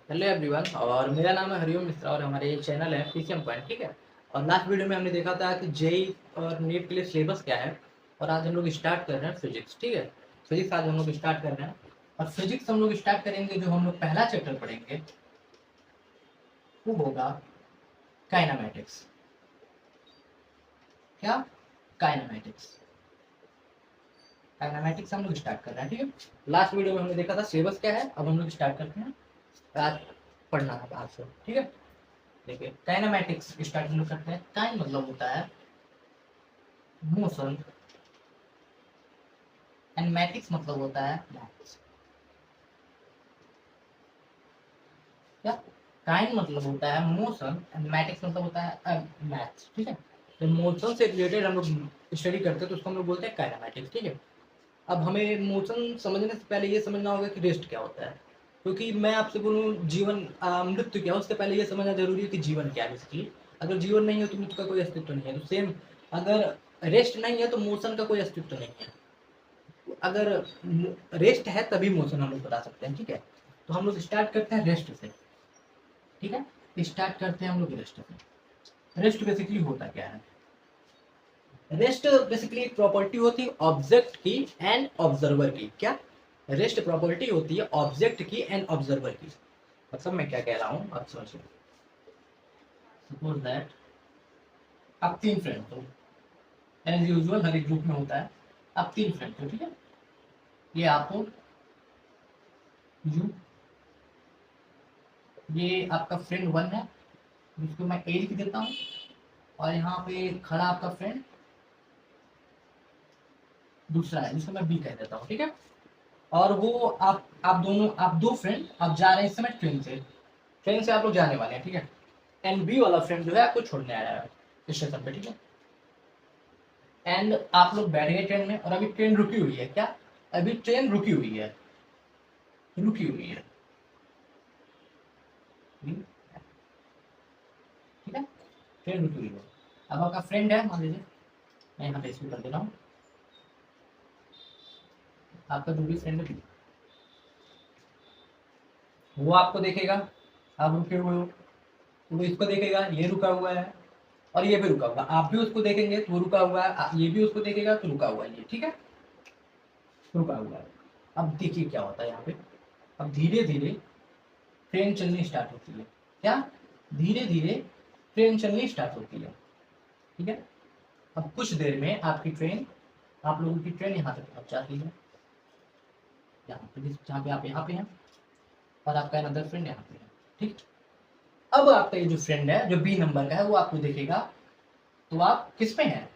Hello everyone, और मेरा नाम है हरिओम मिश्रा और हमारे ये चैनल है पीसीएम पॉइंट। ठीक है। और लास्ट वीडियो में हमने देखा था कि जेई और नीट के लिए सिलेबस क्या है। और आज हम लोग स्टार्ट कर रहे हैं फिजिक्स। ठीक है। फिजिक्स आज हम लोग स्टार्ट कर रहे हैं। और फिजिक्स हम लोग स्टार्ट करेंगे, जो हम लोग पहला चैप्टर पढ़ेंगे वो होगा काइनामेटिक्स। क्या? काइनामेटिक्स। काइनामेटिक्स हम लोग स्टार्ट कर रहे हैं। ठीक है। लास्ट वीडियो में हमने देखा था सिलेबस क्या है, अब हम लोग स्टार्ट करते हैं। आज पढ़ना है आज से। ठीक है। देखिए, काइनेमैटिक्स स्टार्ट हम लोग करते हैं। काइन मतलब होता है मोशन, एंड मैटिक्स मतलब होता है मैथ्स। क्या? काइन मतलब होता है मोशन एंड मैटिक्स मतलब होता है मैथ्स। ठीक है। तो मोशन से रिलेटेड हम लोग स्टडी करते हैं तो उसको हम लोग बोलते हैं काइनेमैटिक्स। ठीक है। अब हमें मोशन समझने से पहले ये समझना होगा कि रेस्ट क्या होता है। क्योंकि मैं आपसे बोलूँ जीवन मृत्यु क्या है, उससे पहले ये समझना जरूरी है कि जीवन क्या है बेसिकली। अगर जीवन नहीं है तो मृत्यु का कोई अस्तित्व नहीं है। तो सेम, अगर रेस्ट नहीं है तो मोशन का कोई अस्तित्व नहीं है। अगर रेस्ट है तभी मोशन हम लोग बता सकते हैं। ठीक है। तो हम लोग स्टार्ट करते हैं रेस्ट से। ठीक है। स्टार्ट करते हैं हम लोग रेस्ट से। रेस्ट बेसिकली होता क्या है? रेस्ट बेसिकली एक प्रॉपर्टी होती है ऑब्जेक्ट की एंड ऑब्जर्वर की। क्या? रेस्ट प्रॉपर्टी होती है ऑब्जेक्ट की एंड ऑब्जर्वर की। मतलब मैं क्या कह रहा हूँ आप समझिए। सपोज दैट आप तीन फ्रेंड हो, एज यूजुअल हर एक ग्रुप में होता है। आप तीन फ्रेंड हो। ठीक है। ये आप हो, यू, ये आपका फ्रेंड वन है जिसको मैं ए लिख देता हूँ। और यहाँ पे खड़ा आपका फ्रेंड दूसरा है जिसको मैं बी कह देता हूँ। ठीक है। और वो आप दोनों, आप दो फ्रेंड आप जा रहे हैं इस समय ट्रेन से। ट्रेन से आप लोग जाने वाले हैं। ठीक है। एंड बी वाला फ्रेंड जो है आपको छोड़ने आया है स्टेशन पे। ठीक है। एंड आप लोग बैठ गए ट्रेन में और अभी ट्रेन रुकी हुई है। क्या? अभी ट्रेन रुकी हुई है, रुकी हुई है। ठीक है। ट्रेन रुकी हुई है। अब आपका फ्रेंड है, मान लीजिए मैं यहाँ पे इसको कर दे रहा हूँ। आपका जो भी फ्रेंड है वो आपको देखेगा, आप रुके हुए हो, वो इसको देखेगा, ये रुका हुआ है और ये भी रुका हुआ है। आप भी उसको देखेंगे तो वो रुका हुआ है, ये भी उसको देखेगा तो रुका हुआ है ये। ठीक है। रुका हुआ है। अब देखिए क्या होता है यहाँ पे। अब धीरे धीरे ट्रेन चलनी स्टार्ट होती है। क्या? धीरे धीरे ट्रेन चलनी स्टार्ट होती है। ठीक है। अब कुछ देर में आपकी ट्रेन, आप लोगों की ट्रेन यहाँ तक पहुँच जाती है, यहाँ पे जहाँ पे आप यहाँ पे हैं और आपका अनदर फ्रेंड यहाँ पे है। ठीक। अब आपका ये जो फ्रेंड है जो बी नंबर का है वो आपको देखेगा, तो आप किस पे हैं?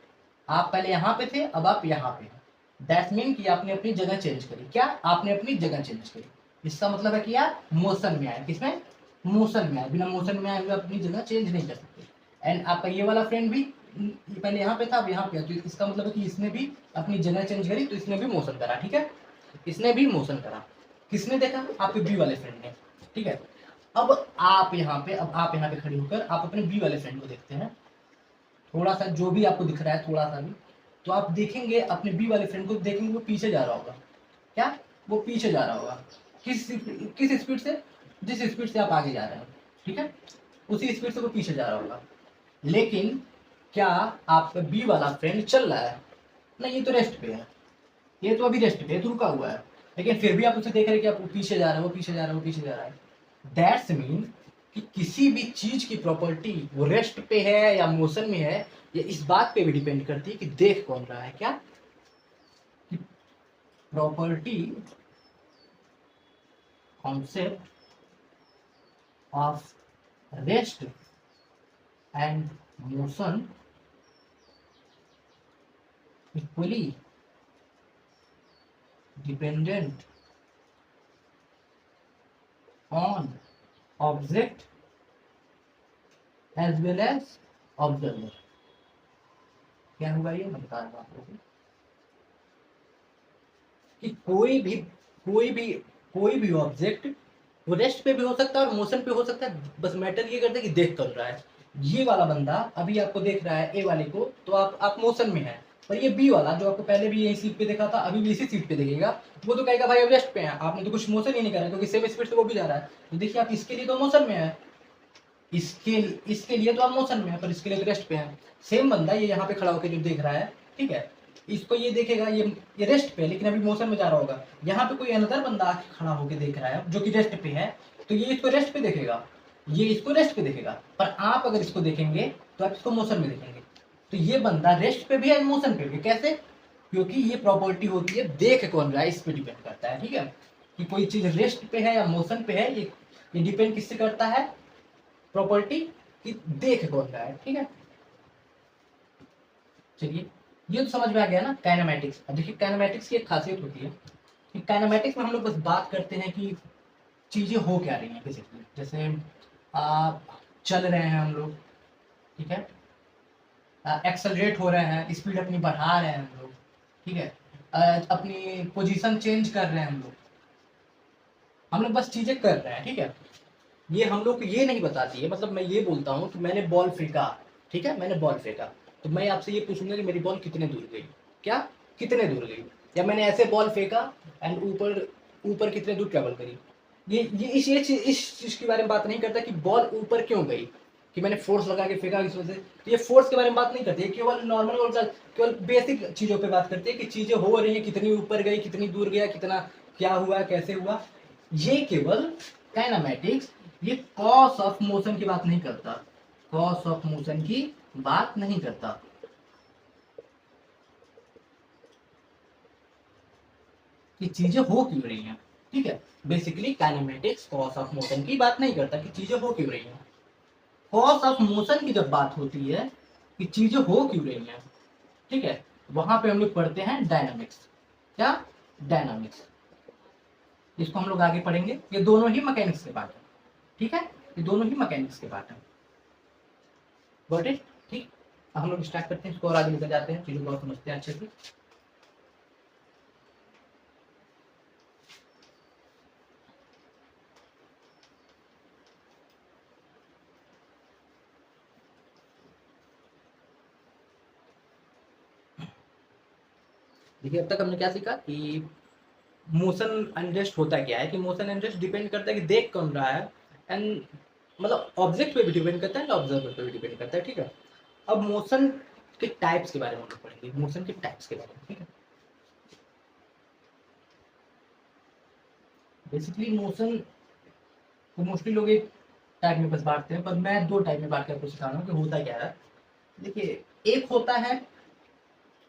आप पहले यहाँ पे थे, अब आप यहाँ पे हैं। दैट मीन कि आपने अपनी जगह चेंज करी। क्या? आपने अपनी जगह चेंज करी। इसका मतलब है कि आप मोशन में आए। किसमें? मोशन में आए। बिना मोशन में आए हुए अपनी जगह चेंज नहीं कर सकते। एंड आपका ये वाला फ्रेंड भी पहले यहाँ पे था, अब यहाँ पे है। तो इसका मतलब है कि इसने भी अपनी जगह चेंज करी, तो इसने भी मोशन करा। ठीक है। इसने भी मोशन करा। किसने देखा? आपके बी वाले फ्रेंड ने। ठीक है। अब आप यहाँ पे, अब आप यहाँ पे खड़े होकर आप अपने बी वाले फ्रेंड को देखते हैं। थोड़ा सा जो भी आपको दिख रहा है, थोड़ा सा भी, तो आप देखेंगे अपने बी वाले फ्रेंड को देखेंगे वो पीछे जा रहा होगा। क्या? वो पीछे जा रहा होगा। किस स्पीड से? जिस स्पीड से आप आगे जा रहे हैं। ठीक है। उसी स्पीड से वो पीछे जा रहा होगा। लेकिन क्या आपका बी वाला फ्रेंड चल रहा है? नहीं, ये तो रेस्ट पे है। ये तो अभी रेस्ट पे है, तो रुका हुआ है। लेकिन फिर भी आप उसे देख रहे हैं कि आप वो पीछे जा रहा है, वो पीछे जा रहा है, वो पीछे जा रहा है। दैट्स मीन कि किसी भी चीज की प्रॉपर्टी वो रेस्ट पे है या मोशन में है, ये इस बात पे भी डिपेंड करती है कि देख कौन रहा है। क्या? Property concept of rest and motion equally dependent on object as well as observer. क्या हुआ ये मैं बता रहा हूँ आप लोगों को कि कोई भी ऑब्जेक्ट वो रेस्ट पे भी हो सकता है और मोशन पे हो सकता है। बस मैटर ये करता है कि देख कर रहा है। ये वाला बंदा अभी आपको देख रहा है ए वाले को, तो आप मोशन में है। पर ये बी वाला जो आपको पहले भी यही सीट पे देखा था, अभी भी इसी सीट पे देखेगा, वो तो कहेगा भाई अब रेस्ट पे है, आपने तो कुछ मोशन ही नहीं करा क्योंकि सेम स्पीड से वो भी जा रहा है। तो देखिए आप इसके लिए तो मोशन में है, इसके इसके लिए तो आप मोशन में है, पर इसके लिए तो रेस्ट पे है। सेम बंदा ये यहाँ पे खड़ा होकर जो देख रहा है, ठीक है, इसको ये देखेगा ये रेस्ट पे है लेकिन अभी मोशन में जा रहा होगा। यहाँ पे कोई अनदर बंदा आके खड़ा होकर देख रहा है जो कि रेस्ट पे है, तो ये इसको रेस्ट पे देखेगा, ये इसको रेस्ट पे देखेगा। पर आप अगर इसको देखेंगे तो आप इसको मोशन में देखेंगे। तो ये बंदा रेस्ट पे भी है, मोशन पे भी। कैसे? क्योंकि ये प्रॉपर्टी होती है देख कौन रहा है, इस पे डिपेंड करता है, ठीक है, कि कोई चीज रेस्ट पे है या मोशन पे है, ये डिपेंड किससे करता है, प्रॉपर्टी कि देख कौन रहा है, ठीक है। चलिए ये तो समझ में आ गया ना काइनेमैटिक्स। अब देखिए काइनेमैटिक्स की एक खासियत होती है कि काइनेमैटिक्स में हम लोग बस बात करते हैं कि चीजें हो क्या रही हैं बेसिकली। जैसे चल रहे हैं हम लोग, ठीक है, एक्सेलरेट हो रहे हैं, स्पीड अपनी बढ़ा रहे हैं हम लोग, ठीक है, अपनी पोजीशन चेंज कर रहे हैं हम लोग बस चीजें कर रहे हैं, ठीक है। ये हम लोग को ये नहीं बताती है, मतलब मैं ये बोलता हूँ कि मैंने बॉल फेंका, ठीक है, मैंने बॉल फेंका, तो मैं आपसे ये पूछूंगा कि मेरी बॉल कितने दूर गई, क्या कितने दूर गई, या मैंने ऐसे बॉल फेंका एंड ऊपर ऊपर कितने दूर ट्रेवल करी। इस चीज के बारे में बात नहीं करता कि बॉल ऊपर क्यों गई, कि मैंने फोर्स लगा के फेंका इस वजह से। तो ये फोर्स के बारे में बात नहीं करती, केवल नॉर्मल और केवल बेसिक चीजों पे बात करती है कि चीजें हो रही है, कितनी ऊपर गई, कितनी दूर गया, कितना क्या हुआ, कैसे हुआ। ये केवल काइनेमैटिक्स ये कॉस ऑफ मोशन की बात नहीं करता, कॉस ऑफ मोशन की बात नहीं करता। कि चीजें हो क्यों रही हैं, ठीक है। Basically kinematics cos of motion की बात नहीं करता कि चीजें हो क्यों रही हैं। कॉस ऑफ मोशन की जब बात होती है कि चीजें हो क्यों रही हैं, ठीक है, वहां पे हम लोग पढ़ते हैं डायनामिक्स। क्या? डायनामिक्स। इसको हम लोग आगे पढ़ेंगे, ये दोनों ही मैकेनिक्स के पार्ट है, ठीक है, ये दोनों ही मैकेनिक्स के पार्ट है। Got it? ठीक, अब हम लोग स्टार्ट करते हैं, इसको और आगे लेकर जाते हैं, चीजों को समझते हैं अच्छे से। देखिए अब तक हमने क्या सीखा कि मोशन अनरेस्ट होता क्या है, कि मोशन अनरेस्ट डिपेंड करता है कि देख कौन रहा है, एंड मतलब ऑब्जेक्ट पे भी डिपेंड करता है, ऑब्जर्वर पे भी डिपेंड करता है, ठीक है। अब मोशन के टाइप्स के बारे में हम लोग पढ़ेंगे, मोशन के टाइप्स के बारे में, ठीक है। बेसिकली मोशन को मोस्टली लोग एक टाइप में बस बांटते हैं, पर मैं दो टाइप में बांट के आपको सिखा रहा हूँ कि होता क्या है। देखिए एक होता है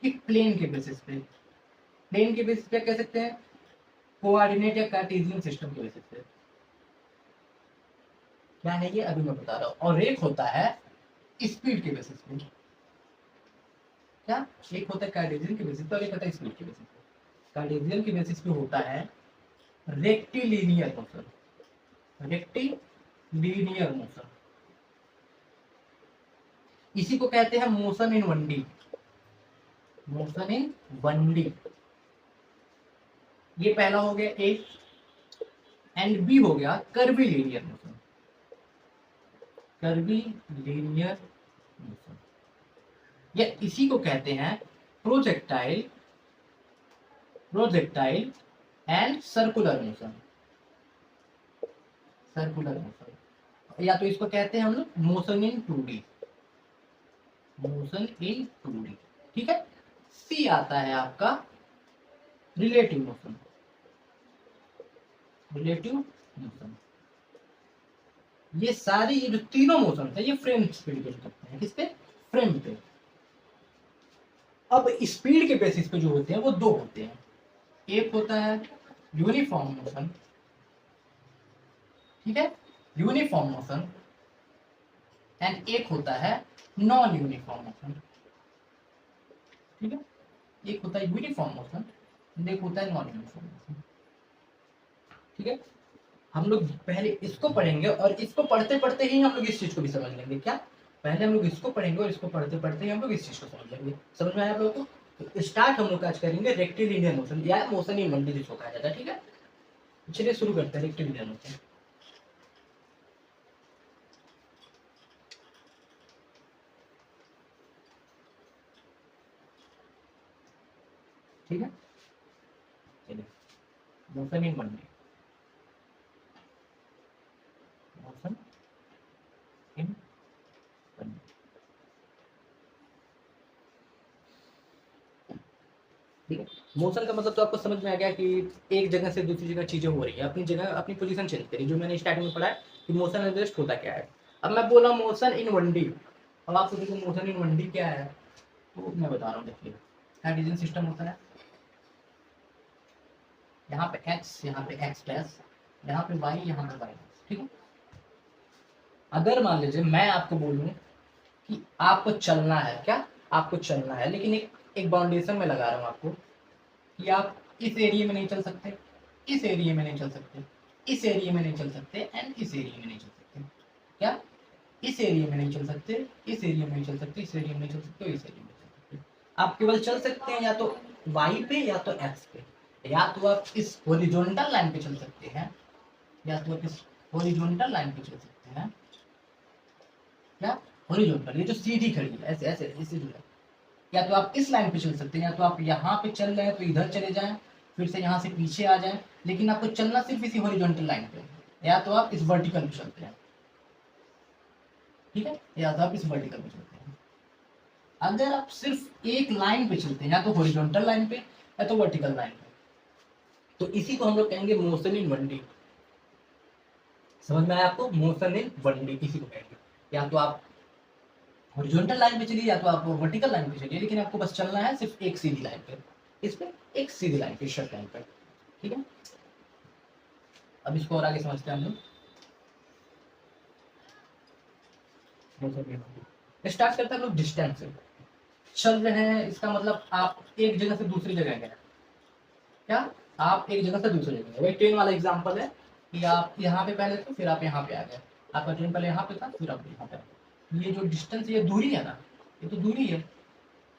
कि प्लेन के बेसिस पे, प्लेन के बेसिस पे कह सकते हैं कोऑर्डिनेट या कार्टेशियन सिस्टम के बेसिस पे। क्या है ये अभी मैं बता रहा हूँ। और एक होता है स्पीड के बेसिस पे। क्या? एक होता है कार्टेशियन के बेसिस पे और एक होता है स्पीड के बेसिस पे। कार्टेशियन के बेसिस पे होता है रेक्टिलिनियर मोशन, रेक्टिलिनियर मोशन, इसी को कहते हैं motion in 1D, motion in 1D। ये पहला हो गया एक। एंड बी हो गया कर्वीलिनियर मोशन, कर्वीलिनियर मोशन, या इसी को कहते हैं projectile, projectile and circular motion, circular motion, या तो इसको कहते हैं हम लोग motion in 2D, motion in 2D, ठीक है। सी आता है आपका रिलेटिव मोशन, रिलेटिव मोशन। ये सारी ये जो तीनों मोशन है ये फ्रेम पे डिपेंड करते हैं, किस पे? फ्रेम पे। अब स्पीड के बेसिस पे जो होते हैं वो दो होते हैं, एक होता है यूनिफॉर्म मोशन, ठीक है, यूनिफॉर्म मोशन, एंड एक होता है नॉन यूनिफॉर्म मोशन, ठीक है। एक होता है यूनिफॉर्म मोशन, एक होता है नॉन यूनिफॉर्म मोशन, ठीक है। हम लोग पहले इसको पढ़ेंगे और इसको पढ़ते पढ़ते ही हम लोग इस चीज को भी समझ लेंगे। क्या? पहले हम लोग इसको पढ़ेंगे और इसको पढ़ते पढ़ते ही हम लोग इस चीज को समझ लेंगे। समझ में आया आप लोगों को? तो स्टार्ट हम लोग आज करेंगे रेक्टिलिनियर मोशन या मोशन इन 1D जिसको कहा जाता है, ठीक है। चलिए शुरू करते हैं रेक्टिलिनियर मोशन। ठीक है, चलिए motion in 1D, motion in 1D। ठीक है, मोशन का मतलब तो आपको समझ में आ गया कि एक जगह से दूसरी जगह चीजें हो रही है, अपनी जगह अपनी पोजीशन चेंज करी, जो मैंने स्टार्टिंग में पढ़ा है कि मोशन एडजस्ट होता क्या है। अब मैं बोला मोशन इन 1D, अब आप सोचोगे मोशन इन 1D क्या है, तो मैं बता रहा हूँ। देखिए कार्टेशियन सिस्टम होता है, यहाँ पे x, यहाँ पे x प्लस, यहाँ पे y, यहाँ पे y। ठीक है, अगर मान लीजिए मैं आपको बोलूँ कि आपको चलना है, क्या आपको चलना है, लेकिन एक बाउंडेशन में लगा रहा हूँ आपको कि आप इस एरिया में नहीं चल सकते, इस एरिया में नहीं चल सकते, इस एरिया में नहीं चल सकते एंड इस एरिया में नहीं चल सकते। क्या, इस एरिया में नहीं चल सकते, इस एरिया में नहीं चल सकते, इस एरिया में नहीं चल सकते, इस एरिया में नहीं चल सकते। आप केवल चल सकते हैं या तो y पे या तो x पे, या तो आप इस हॉरिजॉन्टल लाइन पे चल सकते हैं, या तो आप इस हॉरिजॉन्टल लाइन पे चल सकते हैं। क्या, हॉरिजॉन्टल, ये जो सीधी खड़ी है ऐसे ऐसे ऐसे जो है, या तो आप इस लाइन पे चल सकते हैं, या तो आप यहाँ पे चल रहे हैं तो इधर चले जाएं, फिर से यहाँ से पीछे आ जाएं, लेकिन आपको चलना सिर्फ इसी हॉरिजॉन्टल लाइन पे, या तो आप इस वर्टिकल पे चलते हैं। ठीक है, या तो आप इस वर्टिकल पे चलते हैं। अगर आप सिर्फ एक लाइन पे चलते हैं, या तो हॉरिजॉन्टल लाइन पे या तो वर्टिकल लाइन पे, तो इसी को हम लोग कहेंगे मोशन इन 1D। समझ में आया आपको, मोशन इन 1D इसी को कहेंगे। या तो आप हॉरिजॉन्टल लाइन पे चलिए, या तो आप वर्टिकल लाइन पे चलिए, लेकिन आपको बस चलना है सिर्फ एक सीधी लाइन पे, इस पे एक सीधी लाइन पे, शॉर्ट लाइन पे। ठीक है, अब इसको और आगे समझते हैं हम लोग। स्टार्ट करते हैं हम लोग डिस्टेंस से। चल रहे हैं, इसका मतलब आप एक जगह से दूसरी जगह गए। क्या, आप एक जगह से दूसरी जगह गए, वही ट्रेन वाला एग्जांपल है कि आप यहाँ पे पहले थे, फिर आप यहाँ पे आ गए। आपका ट्रेन पहले यहाँ पे था, फिर आप यहाँ पे आ गए। ये जो डिस्टेंस, ये दूरी है ना, ये तो दूरी है।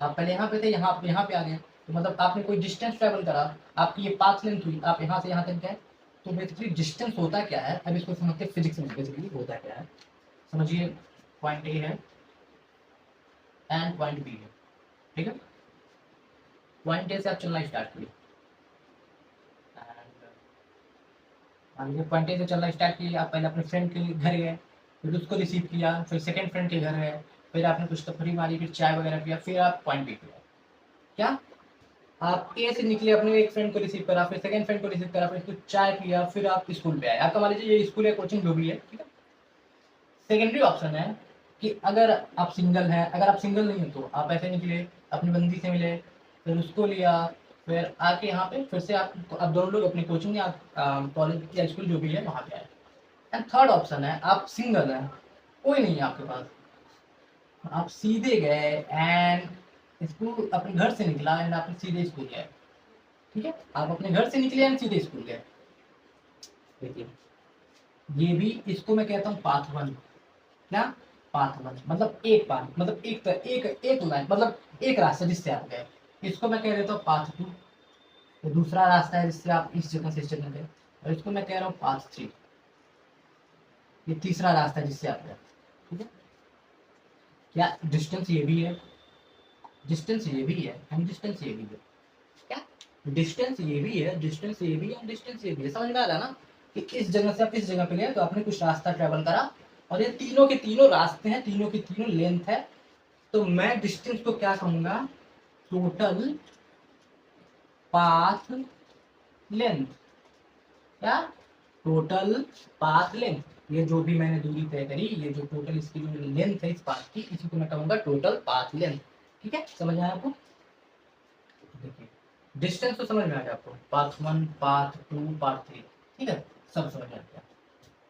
आप पहले यहाँ पे थे, यहाँ पे आ गए, तो मतलब आपने कोई डिस्टेंस ट्रेवल करा, आपकी ये पाथ लेंथ हुई, आप यहाँ से यहाँ तक गए। तो बेसिकली डिस्टेंस होता क्या है, अब इसको समझते हैं फिजिक्स में बेसिकली होता क्या है। समझिए, पॉइंट ए है एंड पॉइंट बी है। ठीक है, पॉइंट ए से आप चलना स्टार्ट किए, मान लीजिए पॉइंट ए से चलना स्टार्ट किया, आप पहले अपने फ्रेंड के घर गए, फिर उसको रिसीव किया, फिर सेकंड फ्रेंड के घर गए, फिर आपने कुछ तफरी मारी, फिर चाय वगैरह पिया, फिर आप पॉइंट बी पे गए। क्या, आप ए से निकले, अपने एक फ्रेंड को रिसीव करा, फिर सेकंड फ्रेंड को रिसीव करा, फिर उसको चाय पिया, फिर आप स्कूल पे आए। आपका मान लीजिए ये स्कूल है, कोचिंग जो भी है। ठीक है, सेकेंडरी ऑप्शन है कि अगर आप सिंगल हैं, अगर आप सिंगल नहीं है तो आप ऐसे निकले, अपनी बंदी से मिले, फिर उसको लिया, फिर आके यहाँ पे फिर से आप दोनों लोग अपनी कोचिंग या कॉलेज या स्कूल जो भी है वहाँ पे आए। एंड थर्ड ऑप्शन है, आप सिंगल हैं, कोई नहीं है आपके पास, आप सीधे गए एंड स्कूल, अपने घर से निकला एंड आप सीधे स्कूल गए। ठीक है, आप अपने घर से निकले एंड सीधे स्कूल गए। देखिए, ये भी, इसको मैं कहता हूँ पाथ वन। क्या, पाथ वन मतलब एक पाथ, मतलब एक लाइन, मतलब एक रास्ता जिससे आप गए। इसको मैं कह देता हूँ पाथ टू, तो दूसरा रास्ता है जिससे आप इस जगह से इस जगह गए। और इसको मैं कह रहा हूँ पाथ थ्री, ये तीसरा रास्ता है जिससे आप गए। ठीक है, क्या डिस्टेंस ये भी है, डिस्टेंस ये भी है एंड डिस्टेंस ये भी है। क्या, डिस्टेंस ये भी है, डिस्टेंस ये भी है, डिस्टेंस ये भी है। समझ में आ रहा है ना कि इस जगह से आप इस जगह पे गए तो आपने कुछ रास्ता ट्रेवल करा, और ये तीनों के तीनों रास्ते हैं, तीनों की तीनों लेंथ है। तो मैं डिस्टेंस को क्या कहूंगा, टोटल पाथ लेंथ। क्या, टोटल पाथ लेंथ, ये जो भी मैंने दूरी तय करी, ये जो टोटल इसकी जो लेंथ है इस पाथ की, इसी को मैं कहूंगा टोटल पाथ लेंथ। ठीक है, समझ आया आपको। देखिए, डिस्टेंस तो समझ में आ गया आपको, path one, path two, path three. ठीक है, सब समझ में आ गया।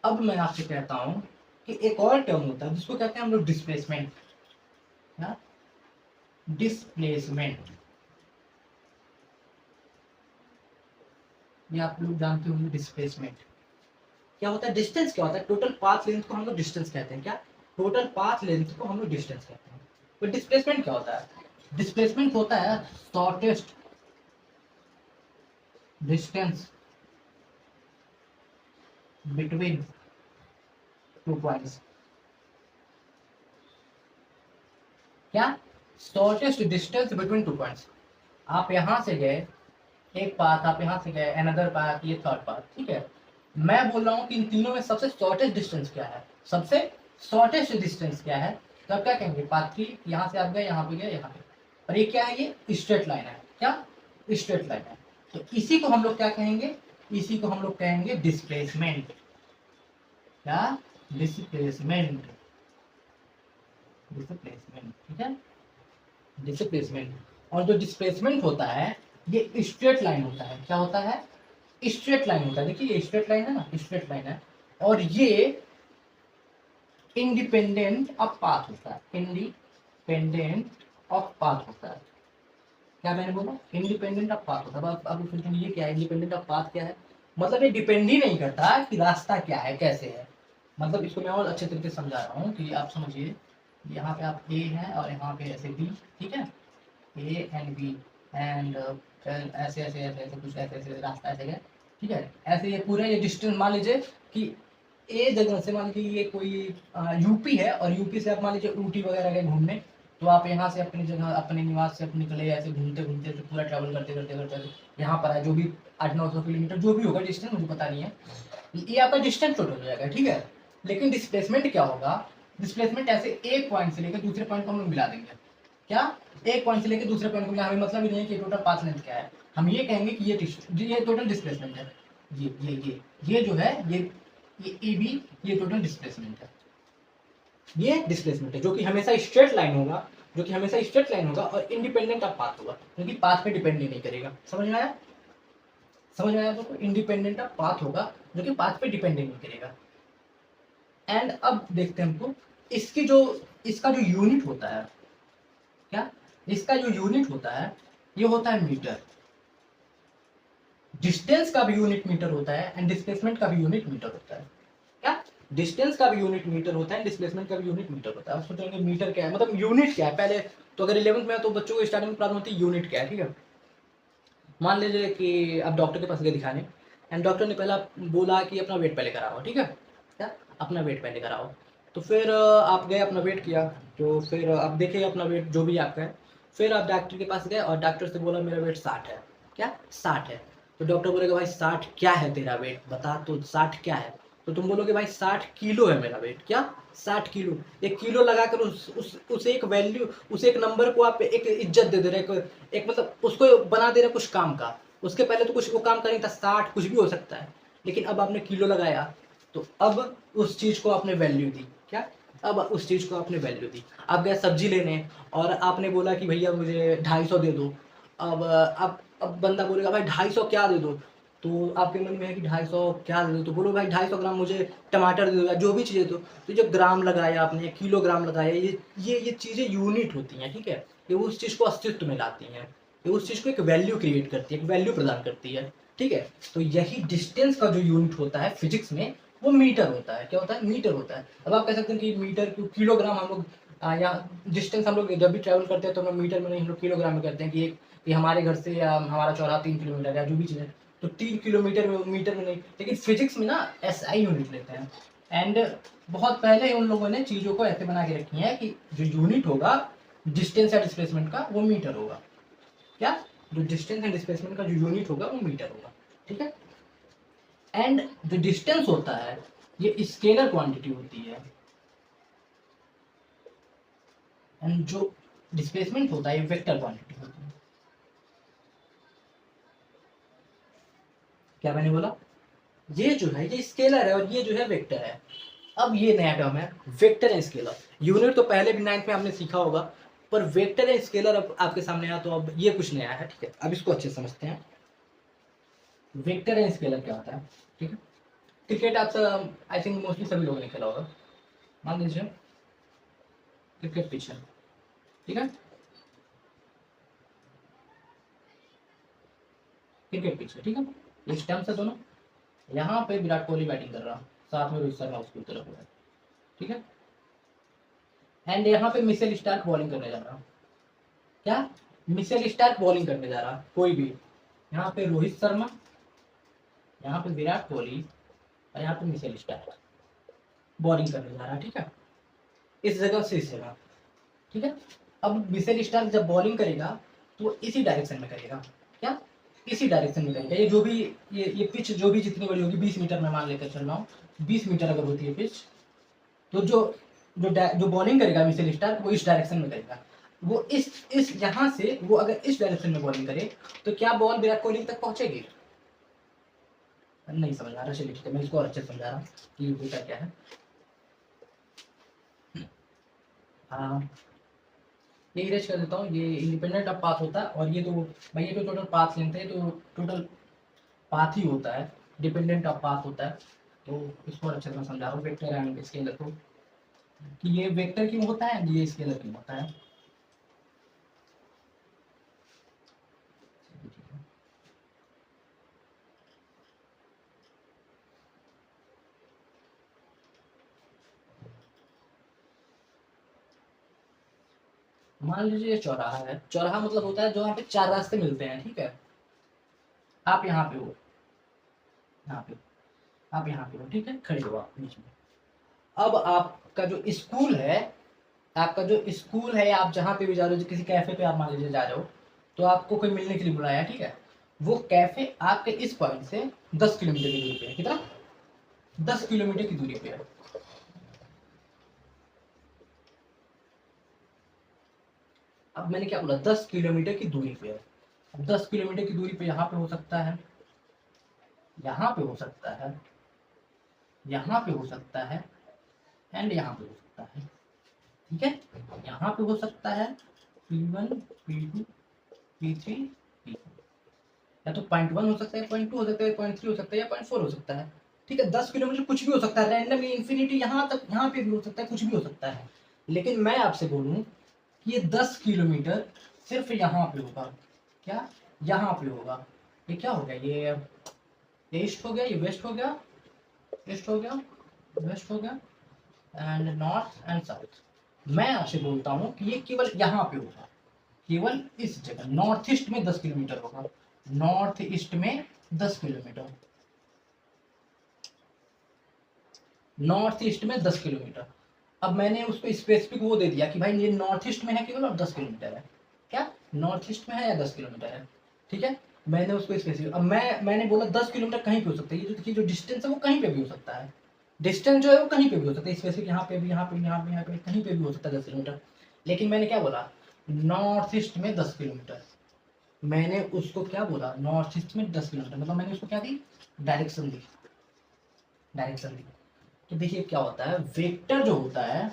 अब मैं आपसे कहता हूं कि एक और टर्म होता है जिसको कहते हैं हम लोग डिस्प्लेसमेंट। डिस्प्लेसमेंट, ये आप लोग जानते होंगे। डिस्प्लेसमेंट क्या होता है, डिस्टेंस क्या होता है, टोटल पाथ लेंथ को हम लोग डिस्टेंस कहते हैं। क्या, टोटल पाथ लेंथ को हम लोग डिस्टेंस कहते हैं। तो डिस्प्लेसमेंट क्या होता है, डिस्प्लेसमेंट होता है shortest distance between two points. क्या, shortest distance between two points. आप यहाँ से गए एक पाथ, आप यहाँ से गए अनदर पाथ, ये थर्ड पाथ, ठीक है। मैं बोल रहा हूँ कि इन तीनों में सबसे शॉर्टेस्ट डिस्टेंस क्या है, सबसे शॉर्टेस्ट डिस्टेंस क्या है, तब क्या कहेंगे पाथ 3, यहाँ से आप गए, यहाँ पे गए, यहाँ पे, और ये क्या है, ये स्ट्रेट लाइन है, क्या स्ट्रेट लाइन है। तो इसी को हम लोग क्या कहेंगे, इसी को हम लोग कहेंगे डिस्प्लेसमेंट, क्या डिस्प्लेसमेंट, डिस्प्लेसमेंट, ठीक है, डिस्प्लेसमेंट। और जो डिस्प्लेसमेंट होता है ये स्ट्रेट लाइन होता है, क्या होता है, स्ट्रेट लाइन होता है। देखिए ये स्ट्रेट लाइन है ना, स्ट्रेट लाइन है, और ये इंडिपेंडेंट ऑफ पाथ होता है, इंडिपेंडेंट ऑफ पाथ होता है। क्या मैंने बोला, इंडिपेंडेंट ऑफ पाथ होता है। अब सोचेंगे ये क्या है, इंडिपेंडेंट ऑफ पाथ क्या है, मतलब ये डिपेंड ही नहीं करता कि रास्ता क्या है, कैसे है। मतलब इसको मैं और अच्छे तरीके से समझा रहा हूँ कि आप समझिए, यहाँ पे आप ए है और यहाँ पे ऐसे बी, ठीक है, ए एंड बी एंड ऐसे ऐसे ऐसे ऐसे कुछ ऐसे ऐसे रास्ता ऐसे है, ठीक है। ऐसे ये पूरा ये डिस्टेंस मान लीजिए कि ए जगह से मान लीजिए ये कोई यूपी है, और यूपी से आप मान लीजिए ऊटी वगैरह गए घूमने, तो आप यहाँ से अपनी जगह अपने निवास से निकले, ऐसे घूमते घूमते तो पूरा ट्रैवल करते करते करते यहाँ पर है, जो भी 800-900 किलोमीटर जो भी होगा डिस्टेंस, मुझे पता नहीं है, ये आपका डिस्टेंस टोटल हो जाएगा, ठीक है। लेकिन डिस्प्लेसमेंट क्या होगा, डिस्प्लेसमेंट ऐसे एक पॉइंट से लेकर दूसरे पॉइंट को हम लोग मिला देंगे, क्या एक पॉइंट से लेकर दूसरे पॉइंट को मिला, हमें मतलब ही नहीं है कि टोटल पाथ लेंथ क्या है, हम ये कहेंगे कि ये टोटल डिस्प्लेसमेंट है, ये जो है ये ए बी, ये टोटल डिस्प्लेसमेंट है, ये डिस्प्लेसमेंट है, जो कि हमेशा स्ट्रेट लाइन होगा, जो कि हमेशा स्ट्रेट लाइन होगा और इंडिपेंडेंट ऑफ पाथ होगा, क्योंकि पाथ पे डिपेंड ही नहीं करेगा। समझ में आया, समझ में आया आपको, इंडिपेंडेंट ऑफ पाथ होगा जो कि पाथ पे डिपेंड नहीं करेगा। एंड अब देखते हैं हमको इसकी जो इसका जो यूनिट होता है, क्या इसका जो यूनिट होता है ये होता है मीटर। डिस्टेंस का भी यूनिट मीटर होता है एंड डिस्प्लेसमेंट का भी यूनिट मीटर होता है, क्या डिस्टेंस का भी यूनिट मीटर होता है, डिस्प्लेसमेंट का भी यूनिट मीटर होता है। आप सोचेंगे मीटर क्या है, मतलब यूनिट क्या है, पहले तो अगर 11th में है तो बच्चों को स्टार्टिंग में प्रॉब्लम होती है यूनिट क्या है, ठीक है। मान लीजिए कि आप डॉक्टर के पास गए दिखाने एंड डॉक्टर ने पहला बोला कि अपना वेट पहले कराओ, ठीक है, क्या अपना वेट पहले कराओ। तो फिर आप गए अपना वेट किया, तो फिर आप देखे अपना वेट जो भी आपका है, फिर आप डॉक्टर के पास गए और डॉक्टर से बोला मेरा वेट 60 है, क्या 60 है। तो डॉक्टर बोलेगा भाई 60 क्या है तेरा वेट, बता तो 60 क्या है। तो तुम बोलोगे भाई 60 किलो है मेरा वेट, क्या 60 किलो। एक किलो लगाकर उस एक वैल्यू, उस एक नंबर को आप एक इज्जत दे दे रहे, एक मतलब उसको बना दे रहे कुछ काम का। उसके पहले तो कुछ वो काम का नहीं था, 60 कुछ भी हो सकता है, लेकिन अब आपने किलो लगाया तो अब उस चीज को आपने वैल्यू दी, क्या अब उस चीज को आपने वैल्यू दी। आप गए सब्जी लेने और आपने बोला कि भैया मुझे 250 दे दो। अब बंदा बोलेगा भाई 250 क्या दे दो, तो आपके मन में है कि 250 क्या दे दो, तो बोलो भाई 250 ग्राम मुझे टमाटर दे दो या जो भी चीज़ें दो। तो जो ग्राम लगाया आपने, किलोग्राम लगाया, ये चीज़ें यूनिट होती हैं, ठीक है। ये उस चीज़ को अस्तित्व में लाती हैं, ये उस चीज़ को एक वैल्यू क्रिएट करती है, एक वैल्यू प्रदान करती है, ठीक है। तो यही डिस्टेंस का जो यूनिट होता है फिजिक्स में, वो मीटर होता है। क्या होता है, मीटर होता है। अब आप कह सकते हैं कि मीटर किलोग्राम हम लोग या डिस्टेंस हम लोग जब भी ट्रैवल करते हैं तो हम लोग मीटर में नहीं, हम लोग किलोग्राम में करते हैं कि हमारे घर से या हमारा चौराहा 3 किलोमीटर या जो भी चीज़ है, तो 3 किलोमीटर में, मीटर में नहीं। लेकिन फिजिक्स में ना SI यूनिट लेते हैं। एंड बहुत पहले उन लोगों ने चीज़ों को ऐसे बना के रखी है कि जो यूनिट होगा डिस्टेंस या डिस्प्लेसमेंट का, वो मीटर होगा, क्या जो डिस्टेंस एंड डिस्प्लेसमेंट का जो यूनिट होगा वो मीटर होगा, ठीक है। एंड जो डिस्टेंस होता है ये स्केलर क्वांटिटी होती है, एंड जो डिस्प्लेसमेंट होता है ये वेक्टर क्वांटिटी होती है। क्या मैंने बोला, ये जो है ये स्केलर है और ये जो है वेक्टर है। अब ये नया टर्म है वेक्टर एंड स्केलर। यूनिट तो पहले भी 9th में आपने सीखा होगा, पर वेक्टर एंड स्केलर अब आपके सामने आया तो अब ये कुछ नया है, ठीक है। अब इसको अच्छे से समझते हैं, वेक्टर एंड स्केलर क्या होता है, ठीक है। क्रिकेट आप आई थिंक मोस्टली सभी लोगों ने खेला होगा। मान लीजिए क्रिकेट पिच है, ठीक है, क्रिकेट पिच है, ठीक है। ये स्टंप्स है दोनों, यहाँ पे विराट कोहली बैटिंग कर रहा, साथ में रोहित शर्मा उसकी तरफ है, ठीक है। एंड यहाँ पे मिचेल स्टार्क बॉलिंग करने जा रहा, क्या मिचेल स्टार्क बॉलिंग करने जा रहा, कोई भी, यहाँ पे रोहित शर्मा, यहाँ पे विराट कोहली और यहाँ पे मिचेल स्टार्क बॉलिंग करने जा रहा, ठीक है, इस जगह से इस जगह, ठीक है। अब मिचेल स्टार्क जब बॉलिंग करेगा तो वो इसी डायरेक्शन में करेगा। क्या? इसी डायरेक्शन में करेगा। ये जो भी ये पिच जो भी जितनी बड़ी होगी 20 मीटर मैं मान लेकर चल रहा हूँ, 20 मीटर अगर होती है पिच, तो जो बॉलिंग करेगा मिचेल स्टार्क वो इस डायरेक्शन में करेगा। वो इस यहाँ से वो अगर इस डायरेक्शन में बॉलिंग करे तो क्या बॉल विराट कोहली तक पहुंचेगी? नहीं समझ आ रहा, चलिए ठीक है, मैं इसको और अच्छे से समझा रहा हूँ कि होता क्या है। हाँ, ये इरेज कर देता हूँ। ये इंडिपेंडेंट ऑफ पाथ होता है, और ये तो भाई ये तो टोटल पाथ लेंथ है, तो टोटल पाथ ही होता है, डिपेंडेंट ऑफ पाथ होता है। तो इसको और अच्छे से मैं समझा रहा हूँ वेक्टर एंड स्केलर को, कि ये वेक्टर क्यों होता है, ये स्केलर क्यों होता है। मान लीजिए ये चौराहा है। चौराहा मतलब होता है जो यहाँ पे चार रास्ते मिलते हैं, ठीक है। आप यहाँ पे हो, यहाँ पे, आप यहाँ पे हो, ठीक है, खड़े हो आप बीच में। अब आपका जो स्कूल है, आपका जो स्कूल है, आप जहाँ पे भी जा रहे हो, जो किसी कैफे पे आप मान लीजिए जा रहे हो, तो आपको कोई मिलने के लिए बुलाया, ठीक है। वो कैफे आपके इस पॉइंट से 10 किलोमीटर की दूरी पे है। कितना? 10 किलोमीटर की दूरी पे है। अब मैंने क्या बोला? 10 किलोमीटर की दूरी पे है। अब 10 किलोमीटर की दूरी पे यहाँ पे हो सकता है, यहाँ पे हो सकता है, यहाँ पे हो सकता है, एंड यहाँ पे हो सकता है, ठीक है। यहाँ पे हो सकता है P1, P2, P3, P4, या तो .1 हो सकता है, .2 हो सकता है, .3 हो सकता है, या .4 हो सकता है, ठीक है। 10 किलोमीटर कुछ भी हो सकता है, रैंडमली इन्फिनिटी यहाँ तक, यहाँ पे भी हो सकता है, कुछ भी हो सकता है। लेकिन मैं आपसे बोलूँ कि ये 10 किलोमीटर सिर्फ यहाँ पे होगा। क्या? यहाँ पे होगा। ये क्या हो गया? ये ईस्ट हो गया, ये वेस्ट हो गया, ईस्ट हो गया, वेस्ट हो गया, एंड नॉर्थ एंड साउथ। मैं आपसे बोलता हूँ कि ये केवल यहाँ पे होगा, केवल इस जगह नॉर्थ ईस्ट में 10 किलोमीटर होगा, नॉर्थ ईस्ट में 10 किलोमीटर, नॉर्थ ईस्ट में 10 किलोमीटर। अब मैंने उसको स्पेसिफिक वो दे दिया कि भाई ये नॉर्थ ईस्ट में है केवल और 10 किलोमीटर है। क्या? नॉर्थ ईस्ट में है या 10 किलोमीटर है, ठीक है। मैंने उसको स्पेसिफिक, अब मैंने बोला 10 किलोमीटर कहीं पे हो सकता है। ये जो देखिए जो डिस्टेंस है वो कहीं पे भी हो सकता है, डिस्टेंस जो है वो कहीं पे भी हो सकता है, स्पेसिफिक यहाँ पे भी, यहाँ पे, यहाँ पे, यहाँ पे, कहीं पे भी हो सकता है 10 किलोमीटर। लेकिन मैंने क्या बोला? नॉर्थ ईस्ट में 10 किलोमीटर। मैंने उसको क्या बोला? नॉर्थ ईस्ट में 10 किलोमीटर, मतलब मैंने उसको क्या दी? डायरेक्शन दी, डायरेक्शन दी। तो देखिए क्या होता है, वेक्टर जो होता है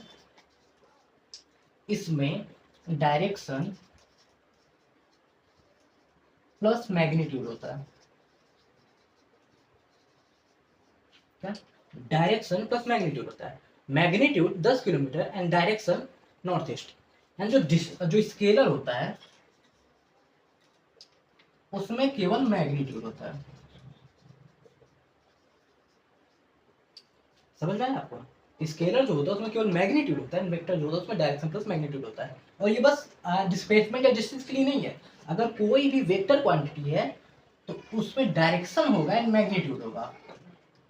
इसमें डायरेक्शन प्लस मैग्नीट्यूड होता है। क्या? डायरेक्शन प्लस मैग्नीट्यूड होता है। Magnitude 10 kilometre and direction north east. And जो स्केलर होता है उसमें केवल मैग्नीट्यूड होता है। समझ में आया आपको? स्केलर जो होता है उसमें केवल मैग्नीट्यूड होता है, वेक्टर जो होता है उसमें डायरेक्शन प्लस मैग्नीट्यूड होता है। और ये बस डिस्प्लेसमेंट या डिस्टेंस के लिए नहीं है। अगर कोई भी वेक्टर क्वांटिटी है तो उसमें डायरेक्शन होगा एंड मैग्नीट्यूड होगा,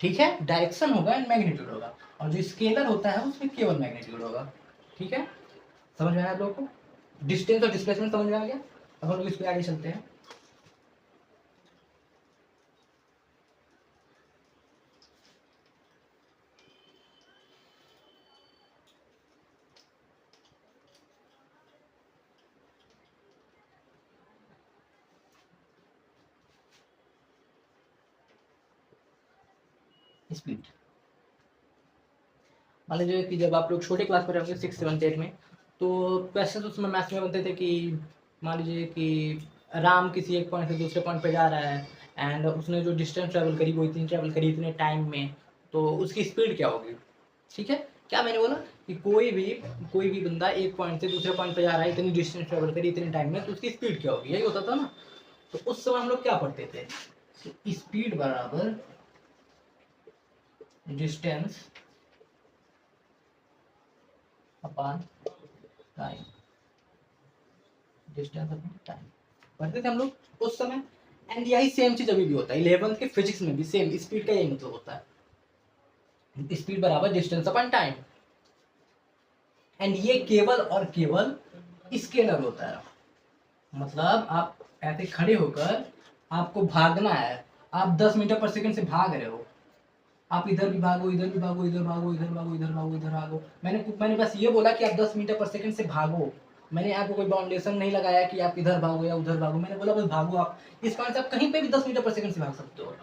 ठीक है। डायरेक्शन होगा एंड मैग्नीट्यूड होगा, और जो स्केलर होता है उसमें केवल मैग्नीट्यूड होगा, ठीक है। समझ में आया आप लोगों को? डिस्टेंस और डिस्प्लेसमेंट समझ में आ गया? अब हम लोग इस पे आगे चलते हैं। स्पीड, मान लीजिए कि जब आप लोग छोटे क्लास में रहेंगे 6, 7, 8 में, तो क्वेश्चन उसमें मैथ्स में बनते थे कि मान लीजिए कि राम किसी एक पॉइंट से दूसरे पॉइंट पे जा रहा है, एंड उसने जो डिस्टेंस ट्रैवल करी वो इतनी ट्रैवल करी इतने टाइम में, तो उसकी स्पीड क्या होगी, ठीक है। क्या मैंने बोला कि कोई भी बंदा एक पॉइंट से दूसरे पॉइंट पे जा रहा है, इतनी डिस्टेंस ट्रैवल करी इतने टाइम में, तो उसकी स्पीड क्या होगी, यही होता था ना। तो उस समय हम लोग क्या पढ़ते थे कि स्पीड बराबर distance upon time, distance upon time पढ़ते थे हम लोग उस समय। एंड यही सेम चीज अभी भी होता है 11th के फिजिक्स में भी, सेम स्पीड का यही मतलब होता है, स्पीड बराबर डिस्टेंस अपॉन टाइम। एंड ये केवल और केवल स्केलर होता है, मतलब आप ऐसे खड़े होकर आपको भागना है, आप 10 मीटर पर सेकंड से भाग रहे हो, आप इधर भी भागो, इधर भी भागो, इधर भागो, इधर भागो, इधर भागो, इधर भागो। मैंने बस ये बोला कि आप 10 मीटर पर सेकंड से भागो। मैंने आपको कोई बाउंडेशन नहीं लगाया कि आप इधर भागो या उधर भागो। मैंने बोला बस भागो आप। इस पॉइंट से आप कहीं पे भी 10 मीटर पर सेकंड से भाग सकते हो।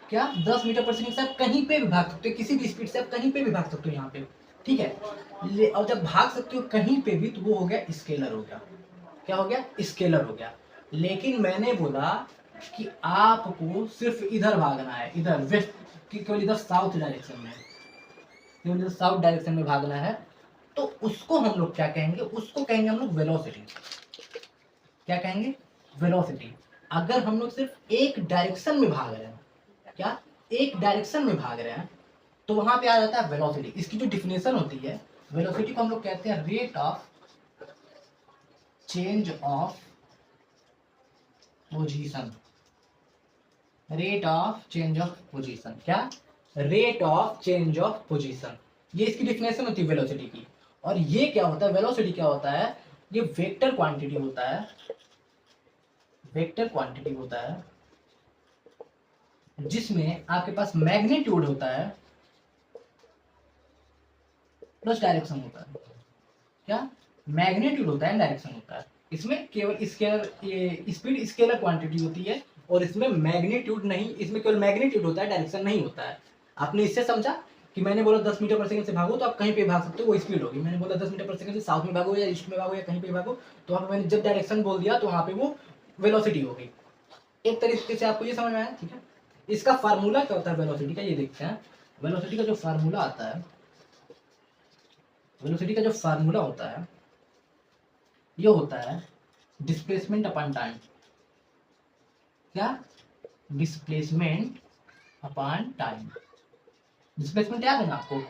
क्या 10 मीटर पर सेकंड से आप कहीं पे भी भाग सकते हो, किसी भी स्पीड से आप कहीं पे भी भाग सकते हो यहाँ पे, ठीक है। और जब भाग सकते हो कहीं पे भी तो वो हो गया स्केलर हो गया। क्या हो गया? स्केलर हो गया। लेकिन मैंने बोला कि आपको सिर्फ इधर भागना है, इधर वेस्ट की, केवल इधर साउथ डायरेक्शन में, केवल इधर साउथ डायरेक्शन में भागना है। तो उसको हम लोग क्या कहेंगे? उसको कहेंगे हम लोग वेलोसिटी। क्या कहेंगे? वेलोसिटी। अगर हम लोग सिर्फ एक डायरेक्शन में भाग रहे हैं, क्या एक डायरेक्शन में भाग रहे हैं, तो वहां पे आ जाता है वेलोसिटी। इसकी जो डिफिनेशन होती है, वेलोसिटी को हम लोग कहते हैं rate of change of position. Rate of change of position. क्या? Rate of change of position, ये इसकी डिफिनेशन होती है वेलोसिटी की। और ये क्या होता है? वेलोसिटी क्या होता है? ये वेक्टर क्वांटिटी होता है, वेक्टर क्वांटिटी होता है जिसमें आपके पास मैग्नीट्यूड होता है प्लस डायरेक्शन होता है। क्या? मैग्नीट्यूड होता है, डायरेक्शन होता है। इसमें केवल स्केलर, ये स्पीड स्केलर क्वांटिटी होती है, और इसमें मैग्नीट्यूड नहीं, इसमें केवल मैग्नीट्यूड होता है, डायरेक्शन नहीं होता है। आपने इससे समझा कि मैंने बोला 10 मीटर पर सेकंड से भागो तो आप कहीं पे भाग सकते हो, वो स्पीड होगी। मैंने बोला 10 मीटर पर सेकंड से साउथ में भागो या ईस्ट में भागो या कहीं पे भागो, तो वहां मैंने जब डायरेक्शन बोल दिया तो वहां पे वो वेलोसिटी होगी। एक तरीके से आपको ये समझ में आया, ठीक है। इसका फार्मूला क्या होता है वेलोसिटी का, ये देखते हैं। वेलोसिटी का जो फार्मूला आता है, वेलोसिटी का जो फार्मूला होता है, ये होता है डिस्प्लेसमेंट अपॉन टाइम। क्या? Displacement upon time. डिस्प्लेसमेंट याद है ना आपको?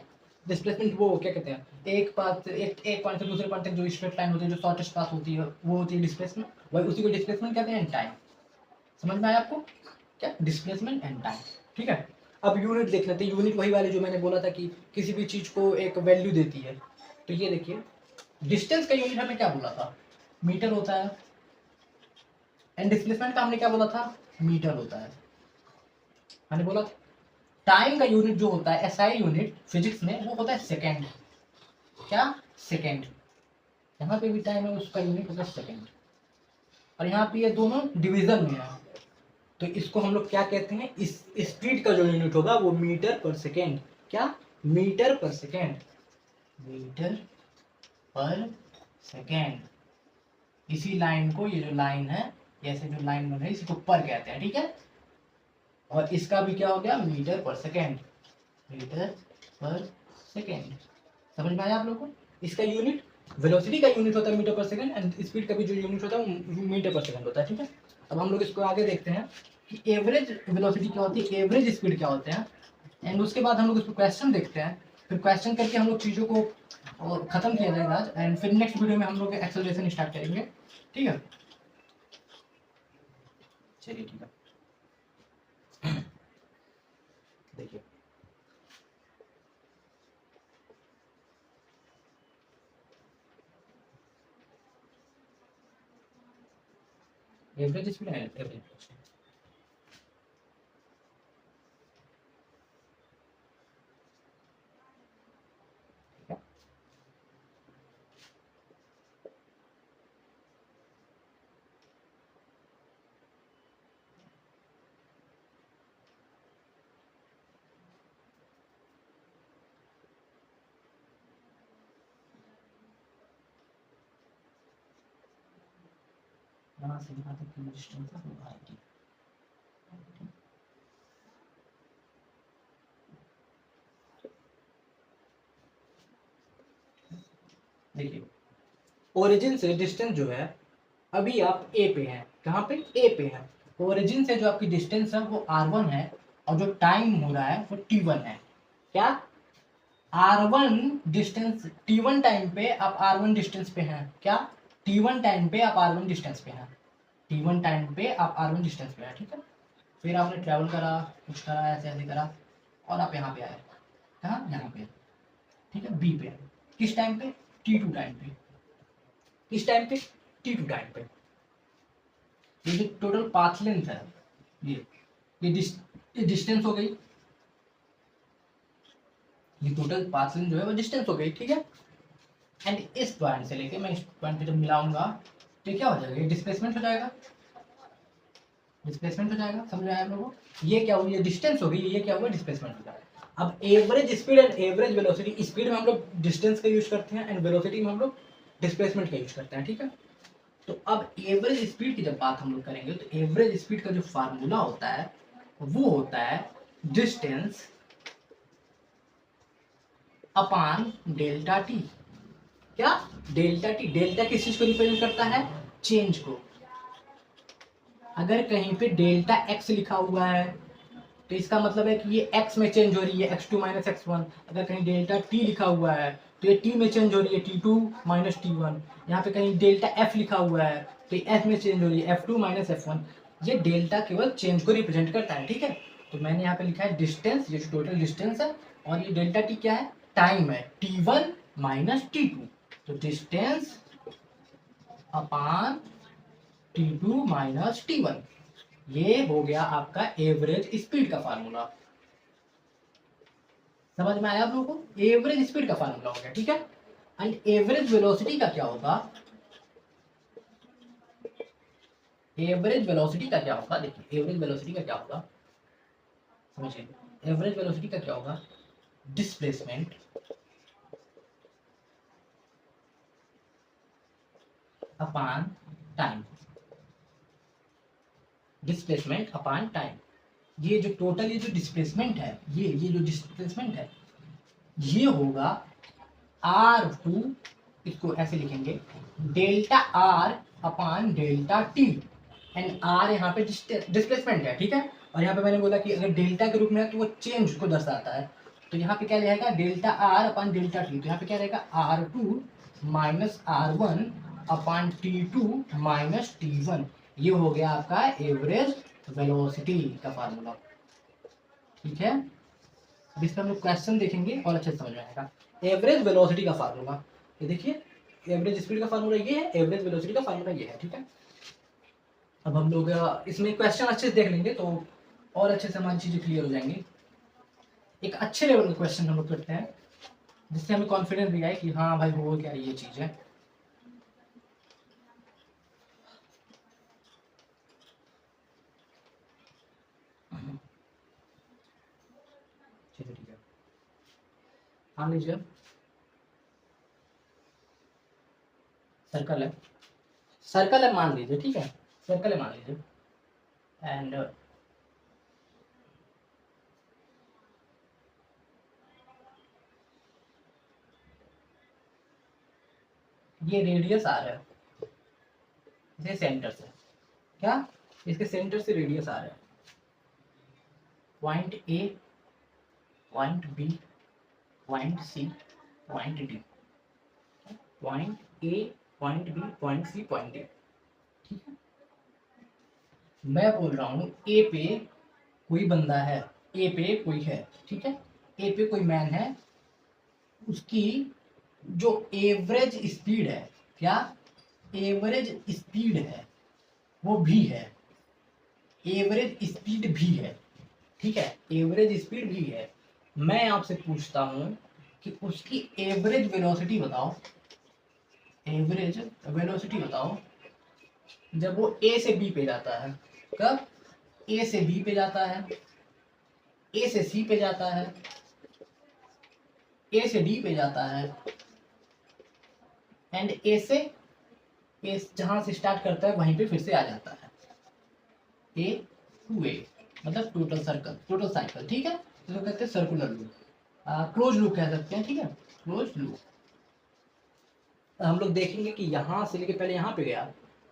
डिस्प्लेसमेंट वो क्या कहते हैं, एक पॉइंट से दूसरे पॉइंट तक जो स्ट्रेट लाइन होती है, जो शॉर्टेस्ट पाथ होती है, वो होती है डिस्प्लेसमेंट। वही उसी को डिस्प्लेसमेंट कहते हैं, टाइम। समझ में आया आपको? क्या? डिस्प्लेसमेंट एंड टाइम, ठीक है। अब यूनिट देख लेते हैं। यूनिट वही वाली जो मैंने बोला था कि किसी भी चीज को एक वैल्यू देती है। तो ये देखिए, डिस्टेंस का यूनिट हमने क्या बोला था? मीटर होता है। एंड डिस्प्लेसमेंट का हमने क्या बोला था? मीटर होता है। मैंने बोला टाइम का यूनिट जो होता है, एसआई यूनिट फिजिक्स में, वो होता है सेकेंड। क्या? सेकेंड। यहाँ पे भी टाइम है, उसका यूनिट होता है सेकेंड। और यहाँ पे ये दोनों डिवीजन में है, तो इसको हम लोग क्या कहते हैं? इस स्पीड का जो यूनिट होगा वो मीटर पर सेकेंड। क्या? मीटर पर सेकेंड। मीटर पर सेकेंड। इसी लाइन को, ये जो लाइन है, ऐसे जो लाइन बन रही है, इसको पर कहते हैं, ठीक है। और इसका भी क्या हो गया? मीटर पर सेकेंड। मीटर पर सेकेंड। समझ में आया आप लोगों को? इसका यूनिट, वेलोसिटी का यूनिट होता है मीटर पर सेकेंड, एंड स्पीड का भी जो यूनिट होता है वो मीटर पर सेकेंड होता है, ठीक है। अब हम लोग इसको आगे देखते हैं कि एवरेज वेलोसिटी क्या होती है, एवरेज स्पीड क्या होते हैं। एंड उसके बाद हम लोग इसको क्वेश्चन देखते हैं। फिर क्वेश्चन करके हम लोग चीज़ों को खत्म किया जाएगा आज, एंड फिर नेक्स्ट वीडियो में हम लोग एक्सेलरेशन स्टार्ट करेंगे, ठीक है। चलिए ठीक है, देखिए एवरेज स्पीड है, एवरेज। यहाँ से यहाँ तक की डिस्टेंस है वो आएगी। देखिए, ओरिजिन से डिस्टेंस जो है, अभी आप ए पे हैं। कहाँ पे? ए पे हैं। ओरिजिन से जो आपकी डिस्टेंस है वो r1 है, और जो टाइम हो रहा है वो t1 है। क्या? r1 डिस्टेंस, t1 टाइम पे आप r1 डिस्टेंस पे हैं। क्या? t1 टाइम पे आप r1 डिस्टेंस पे हैं। t1 टाइम पे आप r1 डिस्टेंस पे हैं, ठीक है। फिर आपने ट्रैवल करा, कुछ करा, ऐसे ऐसे करा, और आप यहाँ पे आए। कहाँ? यहाँ पे, ठीक है, b पे। किस टाइम पे? t2 टाइम पे। किस टाइम पे? t2 टाइम पे। ये जो टोटल पाथ लेंथ है ये डिस्टेंस हो गई, ये टोटल पाथ लेंथ जो है वो डिस्टेंस हो गई, ठीक है। एंड इस पॉइंट से लेके मैं इस पॉइंट पे जब मिलाऊंगा तो क्या हो जाएगा, ये डिस्प्लेसमेंट हो जाएगा, डिस्प्लेसमेंट हो जाएगा, समझ में आया आप लोगों को। ये क्या हुआ, ये डिस्टेंस हो गई, ये क्या हुआ, डिस्प्लेसमेंट हो जाएगा। अब average speed and average velocity, speed में हम लोग डिस्टेंस का यूज करते हैं एंड वेलोसिटी में हम लोग डिस्प्लेसमेंट का यूज करते हैं, ठीक है। तो अब एवरेज स्पीड की जब बात हम लोग करेंगे तो एवरेज स्पीड का जो फार्मूला होता है वो होता है डिस्टेंस अपान डेल्टा टी। क्या, डेल्टा टी, डेल्टा किस चीज को रिप्रेजेंट करता है, चेंज को। अगर कहीं पे डेल्टा एक्स लिखा हुआ है तो इसका मतलब है कि ये x में चेंज हो रही है, x2 माइनस x1। अगर कहीं डेल्टा t लिखा हुआ है तो ये t में चेंज हो रही है, t2 माइनस t1। यहाँ पे कहीं डेल्टा f लिखा हुआ है तो ये f में चेंज हो रही है, f2 माइनस f1। ये डेल्टा केवल चेंज को रिप्रेजेंट करता है, ठीक है। तो मैंने यहाँ पे लिखा है डिस्टेंस, ये जो टोटल डिस्टेंस है, और ये डेल्टा t क्या है, टाइम है, t1 माइनस t2। तो डिस्टेंस अपान t2 माइनस t1, ये हो गया आपका एवरेज स्पीड का फार्मूला। समझ में आया आप लोगों को, एवरेज स्पीड का फार्मूला हो गया, ठीक है। एंड एवरेज वेलोसिटी का क्या होगा, एवरेज वेलोसिटी का क्या होगा, देखिए एवरेज वेलोसिटी का क्या होगा, समझिए एवरेज वेलोसिटी का क्या होगा, डिस्प्लेसमेंट अपान टाइम, डिस्प्लेसमेंट अपान टाइम। ये जो टोटल ये जो डिस्प्लेसमेंट है, ये जो डिस्प्लेसमेंट है ये होगा R2, इसको ऐसे लिखेंगे, delta R upon delta T. And R यहाँ पे डिस्प्लेसमेंट है, ठीक है। और यहाँ पे मैंने बोला कि अगर डेल्टा के रूप में है तो वो चेंज को दर्शाता है, तो यहाँ पे क्या रहेगा, delta R upon delta T. तो यहाँ पे क्या रहेगा, R2 माइनस R1 अपान T2 माइनस T1। ये हो गया आपका एवरेज वेलोसिटी का फार्मूला, ठीक है। अब इस पर हम लोग क्वेश्चन देखेंगे और अच्छे से समझ में आएगा। एवरेज वेलोसिटी का फार्मूला, ये देखिए एवरेज स्पीड का फार्मूला ये है, एवरेज वेलोसिटी का फार्मूला ये है, ठीक है। अब हम लोग इसमें क्वेश्चन अच्छे से देख लेंगे तो और अच्छे से हमारी चीजें क्लियर हो जाएंगी। एक अच्छे लेवल का क्वेश्चन हम लोग करते हैं जिससे हमें कॉन्फिडेंस भी आए कि हाँ भाई वो क्या ये चीज है। ठीक है, मान लीजिए सर्कल है, सर्कल है मान लीजिए, ठीक है, सर्कल है मान लीजिए। एंड ये रेडियस आ रहा है इसे सेंटर से, क्या, इसके सेंटर से रेडियस आ रहा है, point A, point B, point C, point D, point A, point B, point C, point D, ठीक है। मैं बोल रहा हूँ ए पे कोई बंदा है, ए पे कोई है, ठीक है, ए पे कोई मैन है, उसकी जो एवरेज स्पीड है, क्या, एवरेज स्पीड है वो भी है, एवरेज स्पीड भी है, ठीक है, एवरेज स्पीड भी है। मैं आपसे पूछता हूं कि उसकी एवरेज वेलोसिटी बताओ, एवरेज वेलोसिटी बताओ जब वो ए से बी पे जाता है। कब, ए से बी पे जाता है, ए से सी पे जाता है, ए से डी पे जाता है, एंड ए से, ए जहां से स्टार्ट करता है वहीं पे फिर से आ जाता है, ए टू ए, मतलब टोटल सर्कल, टोटल साइकिल, ठीक है। इसको कहते हैं सर्कुलर लूप, क्लोज लूप कह सकते हैं, ठीक है, क्लोज लूप। हम लोग देखेंगे कि यहाँ से लेके पहले यहाँ पे गया,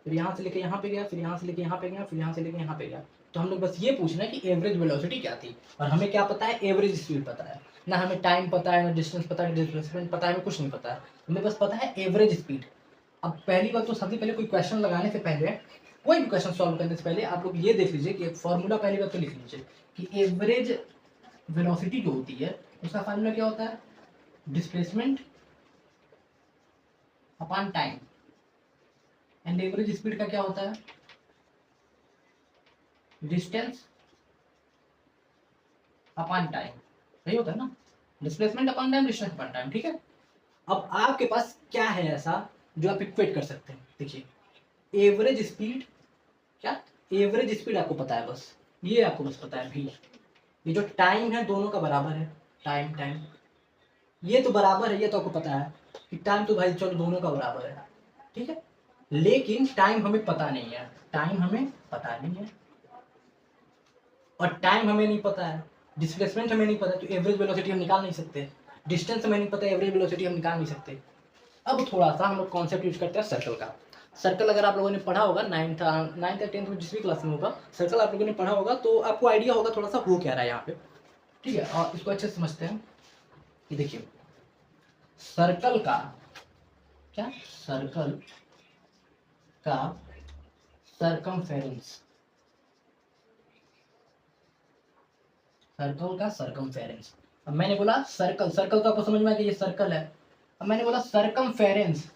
फिर यहाँ से लेके यहाँ पे गया, फिर यहाँ से लेके यहाँ पे गया, फिर यहाँ से लेके यहाँ पे गया। तो हम लोग बस ये पूछना है कि एवरेज वेलोसिटी क्या थी, और हमें क्या पता है, एवरेज स्पीड पता है, ना हमें टाइम पता है, ना डिस्टेंस पता है, डिस्प्लेसमेंट पता है, हमें कुछ नहीं पता है, हमें बस पता है एवरेज स्पीड। अब पहली बात तो सबसे पहले कोई क्वेश्चन लगाने से पहले, कोई भी क्वेश्चन सॉल्व करने से पहले आप लोग ये देख लीजिए कि फॉर्मूला पहली बात तो लिख लीजिए कि एवरेज वेलोसिटी जो होती है उसका फार्मूला क्या होता है, displacement upon time. And average speed का क्या होता है, डिस्टेंस अपॉन टाइम, सही होता है ना, displacement upon time, distance upon time, ठीक है। अब आपके पास क्या है ऐसा जो आप इक्वेट कर सकते हैं, देखिए एवरेज स्पीड, क्या एवरेज स्पीड आपको पता है, बस ये आपको बस पता है भी, ये जो टाइम है दोनों का बराबर है, टाइम टाइम ये तो बराबर है, ये तो आपको पता है कि टाइम तो भाई चलो दोनों का बराबर है, ठीक है। लेकिन टाइम हमें पता नहीं है, टाइम हमें पता नहीं है, और टाइम हमें नहीं पता है, डिस्प्लेसमेंट हमें नहीं पता, तो एवरेज वेलोसिटी हम निकाल नहीं सकते, डिस्टेंस हमें नहीं पता, एवरेज वेलोसिटी हम निकाल नहीं सकते। अब थोड़ा सा हम लोग कॉन्सेप्ट यूज करते हैं सर्कल का। सर्कल अगर आप लोगों ने पढ़ा होगा नाइन्थ या टेंथ में जिस भी क्लास में होगा, सर्कल आप लोगों ने पढ़ा होगा तो आपको आइडिया होगा थोड़ा सा हो क्या रहा है यहाँ पे, ठीक है। और इसको अच्छे से समझते हैं कि देखिए सर्कल का क्या, सर्कल का सरकमफेरेंस, सर्कल का सरकमफेरेंस। अब मैंने बोला सर्कल, सर्कल तो आपको समझ में आया कि ये सर्कल है। अब मैंने बोला सरकमफेरेंस,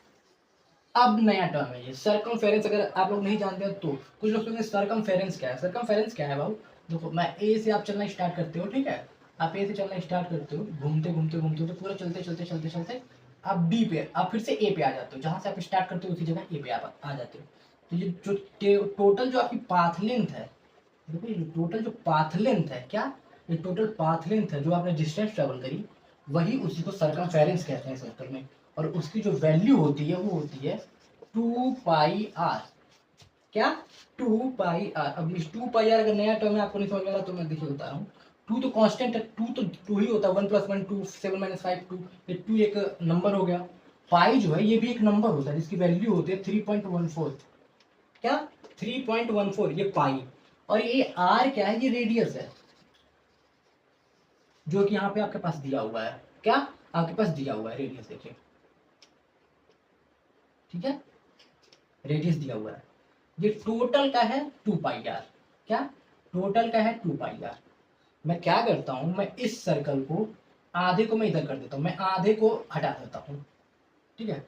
अब नया टर्म है ये सरकमफेरेंस, अगर आप लोग नहीं जानते हो तो कुछ लोग सोचेंगे सरकमफेरेंस क्या है, सरकमफेरेंस क्या है बाबू। देखो मैं ए से आप चलना स्टार्ट करते हो, ठीक है, आप ए से चलना स्टार्ट करते हो, घूमते घूमते घूमते हो तो पूरा चलते चलते चलते चलते आप डी पे, आप फिर से ए पे आ जाते हो, जहाँ से आप स्टार्ट करते हो उसी जगह ए पे आप आ जाते हो। तो ये जो टोटल जो आपकी पाथ लेंथ है, देखो ये टोटल जो पाथ लेंथ है, क्या ये टोटल पाथ लेंथ है जो आपने डिस्टेंस ट्रेवल करी, वही उसी को सरकमफेरेंस कहते हैं सर्कल में। और उसकी जो वैल्यू होती है वो होती है 2πr, क्या 2πr। अब इस 2πr अगर नया टर्म है आपको नहीं समझ में आ रहा तो मैं देखिए बता रहा हूँ, टू तो कांस्टेंट है, टू तो टू ही होता है, 1 + 1 2 7 - 5 2, ये टू एक नंबर हो गया, पाई जो है ये भी एक नंबर होता है जिसकी वैल्यू होती है 3.14, क्या 3.14 ये पाई। और ये आर क्या है, ये रेडियस है जो कि यहाँ पे आपके पास दिया हुआ है, क्या आपके पास दिया हुआ है रेडियस, देखिए ठीक है, रेडियस दिया हुआ है। ये टोटल का है 2πr, क्या टोटल का है 2πr। मैं क्या करता हूं, मैं इस सर्कल को आधे को मैं इधर कर देता हूं, मैं आधे को हटा देता हूं, ठीक है,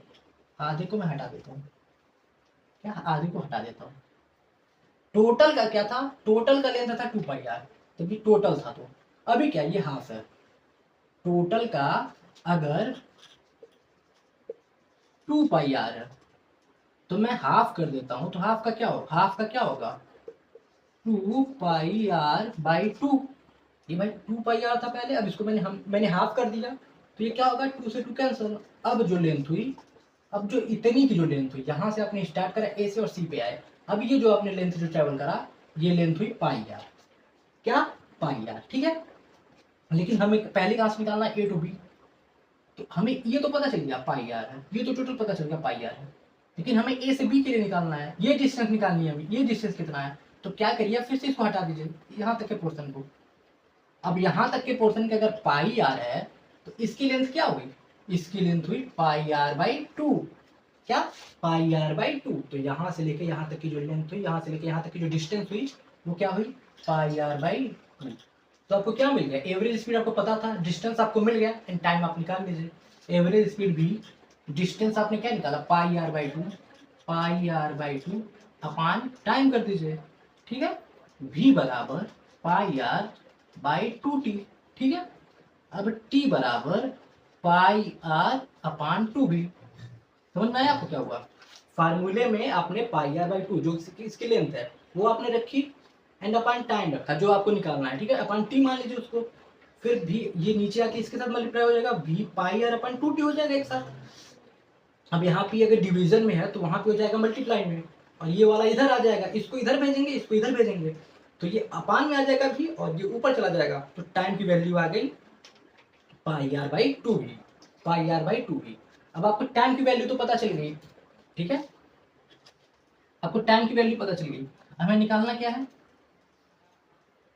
आधे को मैं हटा देता हूं, क्या आधे को हटा देता हूं। टोटल का क्या था, टोटल का लेंथ था 2πr, तभी टोटल था, तो अभी क्या ये हाफ है, टोटल का अगर 2πr है तो मैं हाफ कर देता हूं, तो हाफ का क्या होगा, हाफ का क्या होगा 2πr/2, ये भाई 2πr था पहले, अब इसको मैंने हाफ कर दिया, तो ये क्या होगा 2 से 2 कैंसिल। अब जो लेंथ हुई, अब जो इतनी की जो लेंथ हुई, यहाँ से आपने स्टार्ट करा ए से और सी पे आए, अब ये जो आपने लेंथ जो ट्रेवल करा ये लेंथ हुई πr, क्या πr, ठीक है। लेकिन हमें पहले कहाँ से निकालना है, ए टू बी, तो हमें ये तो पता चल गया πr है, ये तो टोटल पता चल गया πr है, लेकिन हमें ए से बी के लिए निकालना है, ये डिस्टेंस निकालनी है, ये डिस्टेंस कितना है, तो क्या करिए फिर से इसको हटा दीजिए यहाँ तक के पोर्शन को। अब यहाँ तक के पोर्शन के अगर पाई आर है तो इसकी लेंथ क्या हुई, इसकी लेंथ हुई πr/2, क्या πr/2। तो यहाँ से लेके यहाँ तक की जो लेंथ हुई, यहाँ से लेके यहाँ तक की जो डिस्टेंस हुई वो क्या हुई πr/2। तो आपको क्या मिल गया, एवरेज स्पीड आपको पता था, डिस्टेंस आपको मिल गया, एंड टाइम आप निकाल लीजिए। एवरेज स्पीड भी, डिस्टेंस आपने क्या निकाला πr/2 अपान टाइम कर दीजिए, ठीक है, v बराबर πr/2t, ठीक है। अब t बराबर πr/2v, समझ में आया आपको क्या हुआ, फार्मूले में आपने πr/2 जो इसकी लेंथ है वो आपने रखी, एंड अपान टाइम रखा जो आपको निकालना है, ठीक है, अपान टी मान लीजिए उसको, फिर भी ये नीचे आके इसके साथ मल्टीप्लाई हो जाएगा, v πr/2t हो जाएगा एक साथ। अब यहाँ पे अगर डिवीजन में है तो वहां पे हो जाएगा मल्टीप्लाई में, और ये वाला इधर आ जाएगा, इसको इधर भेजेंगे, इसको इधर भेजेंगे, तो ये अपान में आ जाएगा भी, और ये ऊपर चला जाएगा, तो टाइम की वैल्यू आ गई πr/2v, πr/2v। अब आपको टाइम की वैल्यू तो पता चल गई, ठीक है, आपको टाइम की वैल्यू पता चल गई। हमें निकालना क्या है,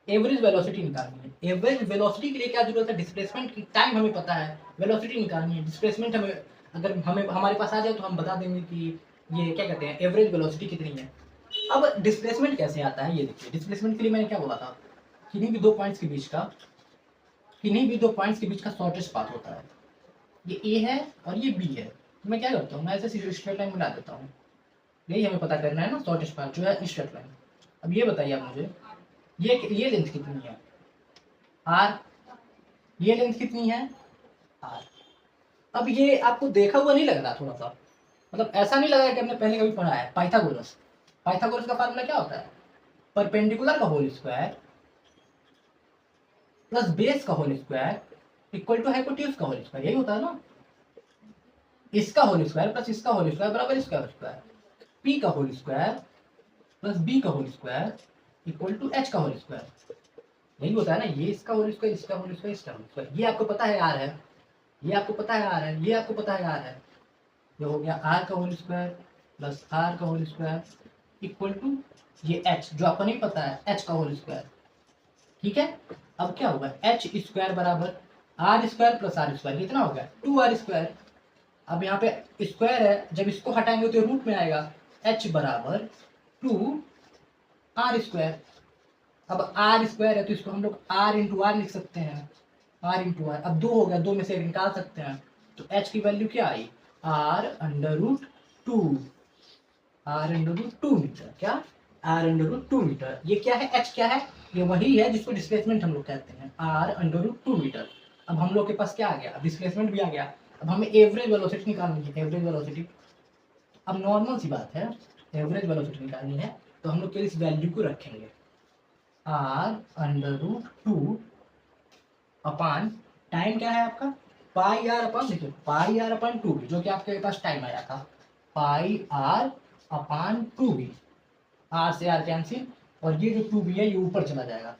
एवरेज वेलोसिटी निकालनी है। एवरेज वेलोसिटी के लिए क्या जरूरत है, डिस्प्लेसमेंट की, टाइम हमें पता है, वेलोसिटी निकालनी है, डिस्प्लेसमेंट हमें अगर हमें हमारे पास आ जाए तो हम बता देंगे कि ये क्या कहते हैं एवरेज वेलोसिटी कितनी है। अब डिस्प्लेसमेंट कैसे आता है, ये देखिए, डिस्प्लेसमेंट के लिए मैंने क्या बोला था, किन्हीं भी दो पॉइंट्स के बीच का शॉर्टेस्ट पाथ होता है, ये ए है और ये बी है, तो मैं क्या करता हूँ, मैं ऐसे स्ट्रेट लाइन बना देता हूँ, यही हमें पता करना है ना, शॉर्टेस्ट पाथ जो है स्ट्रेट लाइन। अब ये बताइए आप मुझे ये लेंथ कितनी है आर, ये लेंथ कितनी है आर। अब ये आपको देखा हुआ नहीं लग रहा थोड़ा सा, मतलब ऐसा नहीं लगा कि आपने पहले कभी पढ़ा है पाइथागोरस। पाइथागोरस का फार्मूला क्या होता है, परपेंडिकुलर का होल स्क्वायर प्लस बेस का whole square equal to hypotenuse का होल स्क्वायर, यही होता है ना। इसका होल स्क्वायर प्लस इसका होल स्क्वायर बराबर इसका होल स्क्वायर, पी का होल स्क्वायर प्लस बी का whole square equal to H का होल स्क्वायर, यही होता है ना। ये इसका होल स्क्वायर, इसका होल स्क्वायर, इसका होल स्क्वायर, ये आपको पता है आर है, ये आपको पता है आर है, ये आपको पता है आर है। ये हो गया आर का होल स्क्वायर प्लस आर का होल स्क्वायर इक्वल टू ये एच जो आपको नहीं पता है एच का होल स्क्वायर। ठीक है, अब क्या होगा एच स्क्वायर बराबर R square plus R square, कितना हो गया 2r स्क्वायर। अब यहाँ पे स्क्वायर है, जब इसको हटाएंगे तो रूट में आएगा, h बराबर 2r स्क्वायर। अब आर स्क्वायर है तो इसको हम लोग आर इंटू आर लिख सकते हैं, आर इंटू आर। अब 2 हो गया, 2 में से निकाल सकते हैं, तो h की वैल्यू क्या आई R under root 2, R under root 2 metre. क्या आर अंडर रूट 2 मीटर, ये क्या है h क्या है, ये वही है जिसको डिस्प्लेसमेंट हम लोग कहते हैं, आर अंडर रूट 2 मीटर। अब हम लोग के पास क्या आ गया, डिस्प्लेसमेंट भी आ गया। अब हमें एवरेज वेलोसिटी निकालनी है, एवरेज वेलोसिटी। अब नॉर्मल सी बात है, एवरेज वेलोसिटी निकालनी है तो हम लोग के इस वैल्यू को रखेंगे R under root 2 upon time क्या है आपका पाई आर अपान, देखिए पाई आर अपान 2b जो कि आपके पास टाइम आया था, पाई आर अपान 2b, आर से आर कैंसिल और ये जो 2b है ये ऊपर चला जाएगा।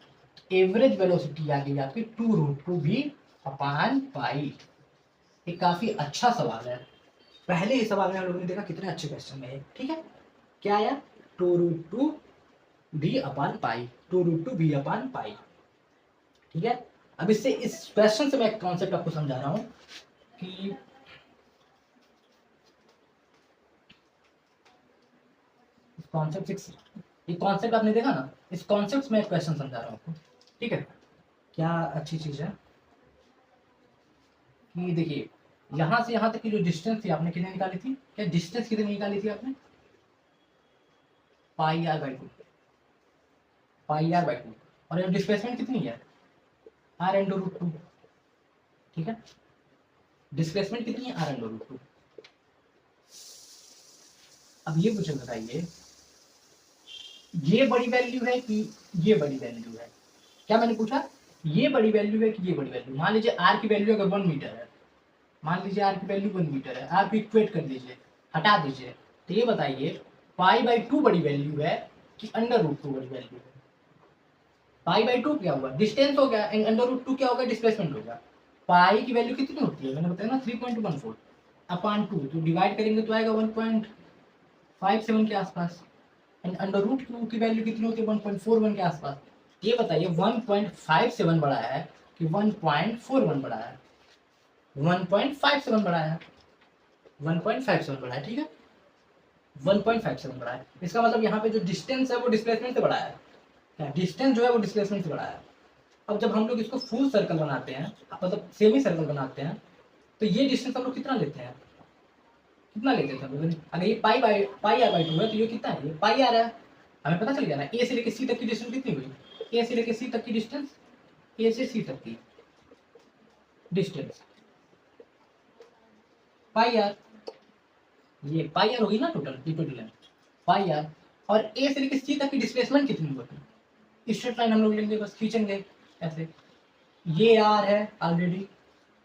एवरेज वेलोसिटी आ गई आपकी 2√2b अपान पाई। ये काफी अच्छा सवाल है, पहले इस सवाल में हम लोगों ने देखा कितने अच्छे क्वेश्चन है। ठीक है, क्या आया 2√2b अपान पाई, 2√2b अपान पाई। ठीक है, अब इससे इस क्वेश्चन से मैं एक कॉन्सेप्ट आपको समझा रहा हूं कि ये कॉन्सेप्ट आपने देखा ना, इस कॉन्सेप्ट में एक क्वेश्चन समझा रहा हूं आपको। ठीक है, क्या अच्छी चीज है कि देखिए यहां से यहां तक की जो डिस्टेंस थी आपने कितनी निकाली थी, क्या डिस्टेंस कितनी निकाली थी आपने pi r by 2, pi r by 2, और ये डिस्प्लेसमेंट कितनी है आर इंटू रूट 2। ठीक है, डिस्प्लेसमेंट कितनी है आर इंटू रूट 2। अब ये मुझे बताइए ये बड़ी वैल्यू है कि ये बड़ी वैल्यू है, क्या मैंने पूछा ये बड़ी वैल्यू है कि ये बड़ी वैल्यू। मान लीजिए आर की वैल्यू अगर 1 मीटर है, मान लीजिए आर की वैल्यू 1 मीटर है, आप इक्वेट कर दीजिए, हटा दीजिए, तो ये बताइए पाई बाई 2 बड़ी वैल्यू है कि अंडर रूट 2 बड़ी वैल्यू है। पाई बाई 2 क्या हुआ डिस्टेंस हो गया, एंड अंडर रूट 2 क्या होगा डिस्प्लेसमेंट होगा। पाई की वैल्यू कितनी होती है मैंने बताया ना 3.14 अपान 2, तो डिवाइड करेंगे तो आएगा 1.57 के आसपास, एंड अंडर रूट 2 की वैल्यू कितनी होती है 1.41 के आसपास। ये बताइए 1.57 बड़ा है कि 1.41 बड़ा है, 1.57 बड़ा है, 1.57 बड़ा है। ठीक है, 1.57 बड़ा है, इसका मतलब यहाँ पे जो डिस्टेंस है वो डिस्प्लेसमेंट से बड़ा है, क्या डिस्टेंस जो है वो डिस्प्लेसमेंट से बड़ा है। अब जब हम लोग इसको फुल सर्कल बनाते हैं, मतलब सेमी सर्कल बनाते हैं, तो ये डिस्टेंस हम लोग कितना लेते हैं, कितना लेते थे हम लोग, अगर ये पाई आर बाई 2 है तो ये कितना है, ये पाई आर है। हमें पता चल गया ना ए से लेकर सी तक की डिस्टेंस कितनी हुई, ए से लेकर सी तक की डिस्टेंस, ए से सी तक की डिस्टेंस पाई आर, ये पाई आर होगी ना टोटल, ये टोटल है पाई आर। और ए से लेकर सी तक की डिस्प्लेसमेंट कितनी होगी, स्ट्रेट लाइन हम लोग लेंगे बस खींचेंगे ऐसे, ये आर है ऑलरेडी,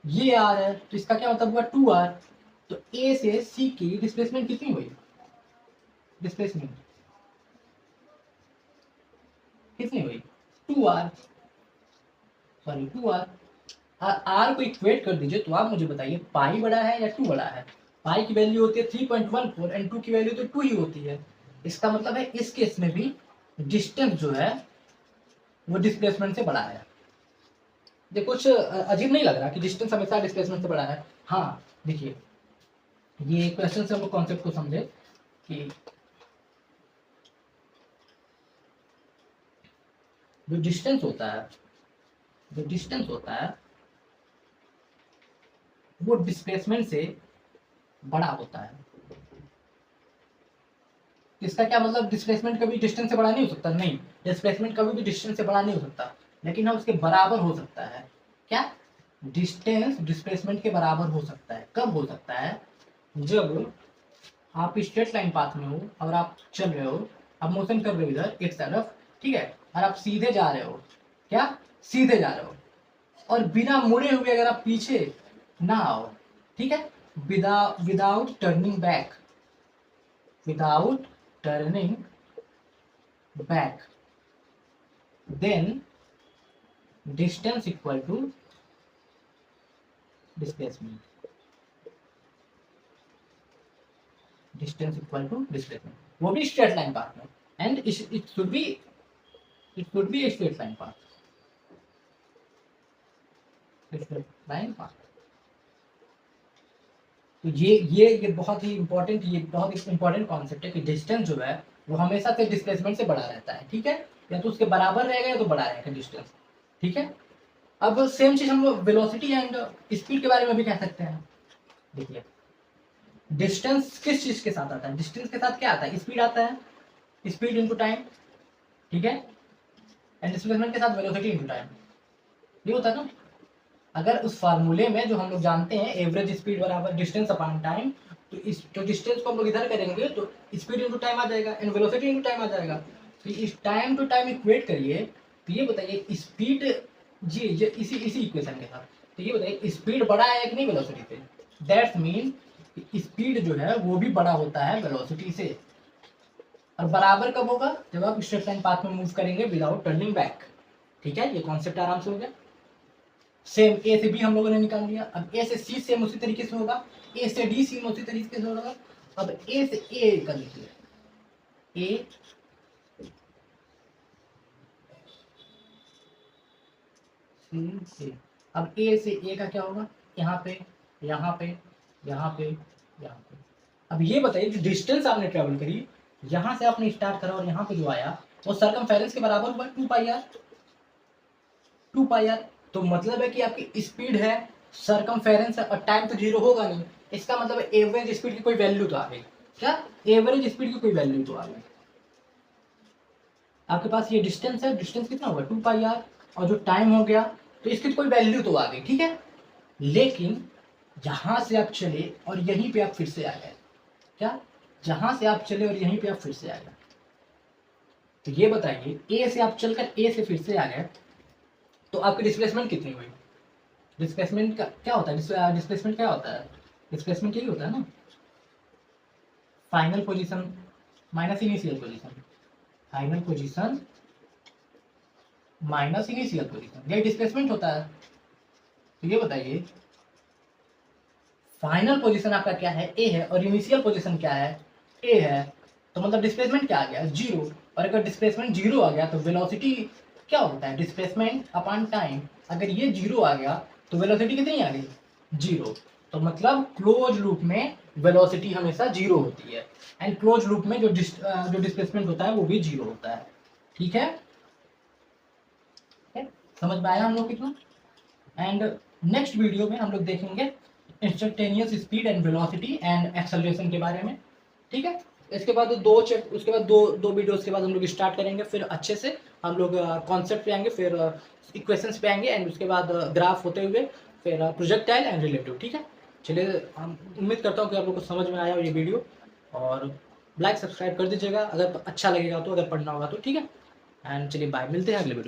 ये आर है तो इसका क्या मतलब हुआ 2r। तो ए से सी की डिस्प्लेसमेंट कितनी हुई, डिस्प्लेसमेंट कितनी हुई 2r, सॉरी 2r। आर को इक्वेट कर दीजिए तो आप मुझे बताइए पाई बड़ा है या 2 बड़ा है। पाई की वैल्यू होती है 3.14 एंड 2 की वैल्यू तो 2 ही होती है। इसका मतलब है इस केस में भी डिस्टेंस जो है वो डिस्प्लेसमेंट से बड़ा है। देखो कुछ अजीब नहीं लग रहा कि डिस्टेंस हमेशा डिस्प्लेसमेंट से बड़ा है। हाँ देखिए ये क्वेश्चन से हम लोग कॉन्सेप्ट को समझे कि जो डिस्टेंस होता है, जो डिस्टेंस होता है वो डिस्प्लेसमेंट से बड़ा होता है। इसका क्या मतलब, डिस्प्लेसमेंट कभी डिस्टेंस से बड़ा नहीं हो सकता? नहीं, डिस्प्लेसमेंट कभी भी डिस्टेंस से बड़ा नहीं हो सकता, लेकिन हाँ उसके बराबर हो सकता है। क्या? डिस्टेंस डिस्प्लेसमेंट के बराबर हो सकता है। कब हो सकता है? जब आप स्ट्रेट लाइन पाथ में हो और आप चल रहे हो, आप मोशन कर रहे हो इधर एक तरफ, ठीक है, और आप सीधे जा रहे हो, क्या सीधे जा रहे हो, और बिना मुड़े हुए अगर आप पीछे ना आओ, ठीक है, without turning back, without turning back, then distance equal to displacement, distance equal to displacement, वो भी स्ट्रेट लाइन पाथ में, and it should be a straight line path, straight line path. तो ये बहुत ही इंपॉर्टेंट, ये बहुत ही इंपॉर्टेंट कॉन्सेप्ट है कि डिस्टेंस जो है वो हमेशा से डिस्प्लेसमेंट से बड़ा रहता है, ठीक है, या तो उसके बराबर रहेगा या तो बड़ा रहेगा डिस्टेंस, ठीक है। अब सेम चीज हम लोग वेलोसिटी एंड स्पीड के बारे में भी कह सकते हैं। देखिए, डिस्टेंस किस चीज के साथ आता है? डिस्टेंस के साथ क्या आता है? स्पीड आता है, स्पीड इनटू टाइम, ठीक है, एंड डिस्प्लेसमेंट के साथ वेलोसिटी इनटू टाइम, ये होता है ना। अगर उस फार्मूले में जो हम लोग जानते हैं एवरेज स्पीड बराबर डिस्टेंस अपॉन टाइम, तो इस तो डिस्टेंस को हम लोग इधर करेंगे तो स्पीड इनटू टाइम आ जाएगा एंड वेलोसिटी इनटू टाइम आ जाएगा। तो इस टाइम टू टाइम इक्वेट करिए, तो ये बताइए स्पीड, जी ये इसी इसी इक्वेशन के साथ, तो ये बताइए स्पीड बड़ा है कि नहीं वेलोसिटी से? दैट्स मीन स्पीड जो है वो भी बड़ा होता है वेलोसिटी से। और बराबर कब होगा? जब आप स्ट्रेट लाइन पाथ में मूव करेंगे विदाउट टर्निंग बैक, ठीक है, ये कॉन्सेप्ट आराम से हो गया। सेम ए से बी हम लोगों ने निकाल लिया, अब ए से सी सेम उसी तरीके से होगा, ए से डी सेम उसी तरीके से होगा। अब ए से ए कर लीजिए, ए सी, अब ए से ए का क्या होगा? यहाँ पे, यहाँ पे, यहाँ पे, यहाँ पे। अब ये बताइए जो डिस्टेंस आपने ट्रेवल करी, यहाँ से आपने स्टार्ट करा और यहाँ पे जो आया वो सरकमफेरेंस के बराबर हुआ 2 पाई आर, 2 पाई आर। तो मतलब है कि आपकी स्पीड है, सरकमफेरेंस है, और टाइम तो जीरो होगा नहीं, इसका मतलब एवरेज स्पीड की कोई वैल्यू तो आ गई। क्या? एवरेज स्पीड की कोई वैल्यू तो आ गई। आपके पास ये डिस्टेंस है, डिस्टेंस कितना होगा? 2 पाई आर, और जो टाइम हो गया तो इसकी कोई वैल्यू तो आ गई, ठीक है। लेकिन जहां से आप चले और यहीं पे आप फिर से आ गए, क्या? जहां से आप चले और यहीं पे आप फिर से आ गए, तो ये बताइए ए से आप चलकर ए से फिर से आ गए, तो आपकी डिस्प्लेसमेंट कितनी हुई? डिस्प्लेसमेंट का क्या होता है? डिस्प्लेसमेंट क्या होता है? डिस्प्लेसमेंट यही होता है ना, final position minus initial position, final position minus initial position, यही डिस्प्लेसमेंट होता है। तो ये बताइए फाइनल पोजीशन आपका क्या है? ए है, और इनिशियल पोजीशन क्या है? ए है, तो मतलब डिस्प्लेसमेंट क्या आ गया? जीरो। और अगर डिस्प्लेसमेंट जीरो आ गया तो वेलोसिटी क्या होता है? Displacement upon time. अगर ये जीरो आ गया तो वेलोसिटी कितनी आ गई? जीरो। तो मतलब क्लोज लूप में वेलोसिटी हमेशा जीरो होती है, एंड क्लोज लूप में जो डिस्प्लेसमेंट होता है वो भी जीरो होता है, ठीक है। समझ में आया हम लोग कितना? एंड नेक्स्ट वीडियो में हम लोग देखेंगे instantaneous speed and velocity and acceleration के बारे में, ठीक है। इसके बाद उसके बाद दो वीडियोस के बाद हम लोग स्टार्ट करेंगे, फिर अच्छे से हम लोग कॉन्सेप्ट पे आएंगे, फिर इक्वेशंस पे आएंगे, एंड उसके बाद ग्राफ होते हुए फिर प्रोजेक्टाइल एंड रिलेटिव, ठीक है। चलिए, हम उम्मीद करता हूँ कि आप लोग को समझ में आया हो ये वीडियो, और लाइक सब्सक्राइब कर दीजिएगा अगर अच्छा लगेगा तो, अगर पढ़ना होगा तो, ठीक है। एंड चलिए बाय, मिलते हैं अगले वीडियो में।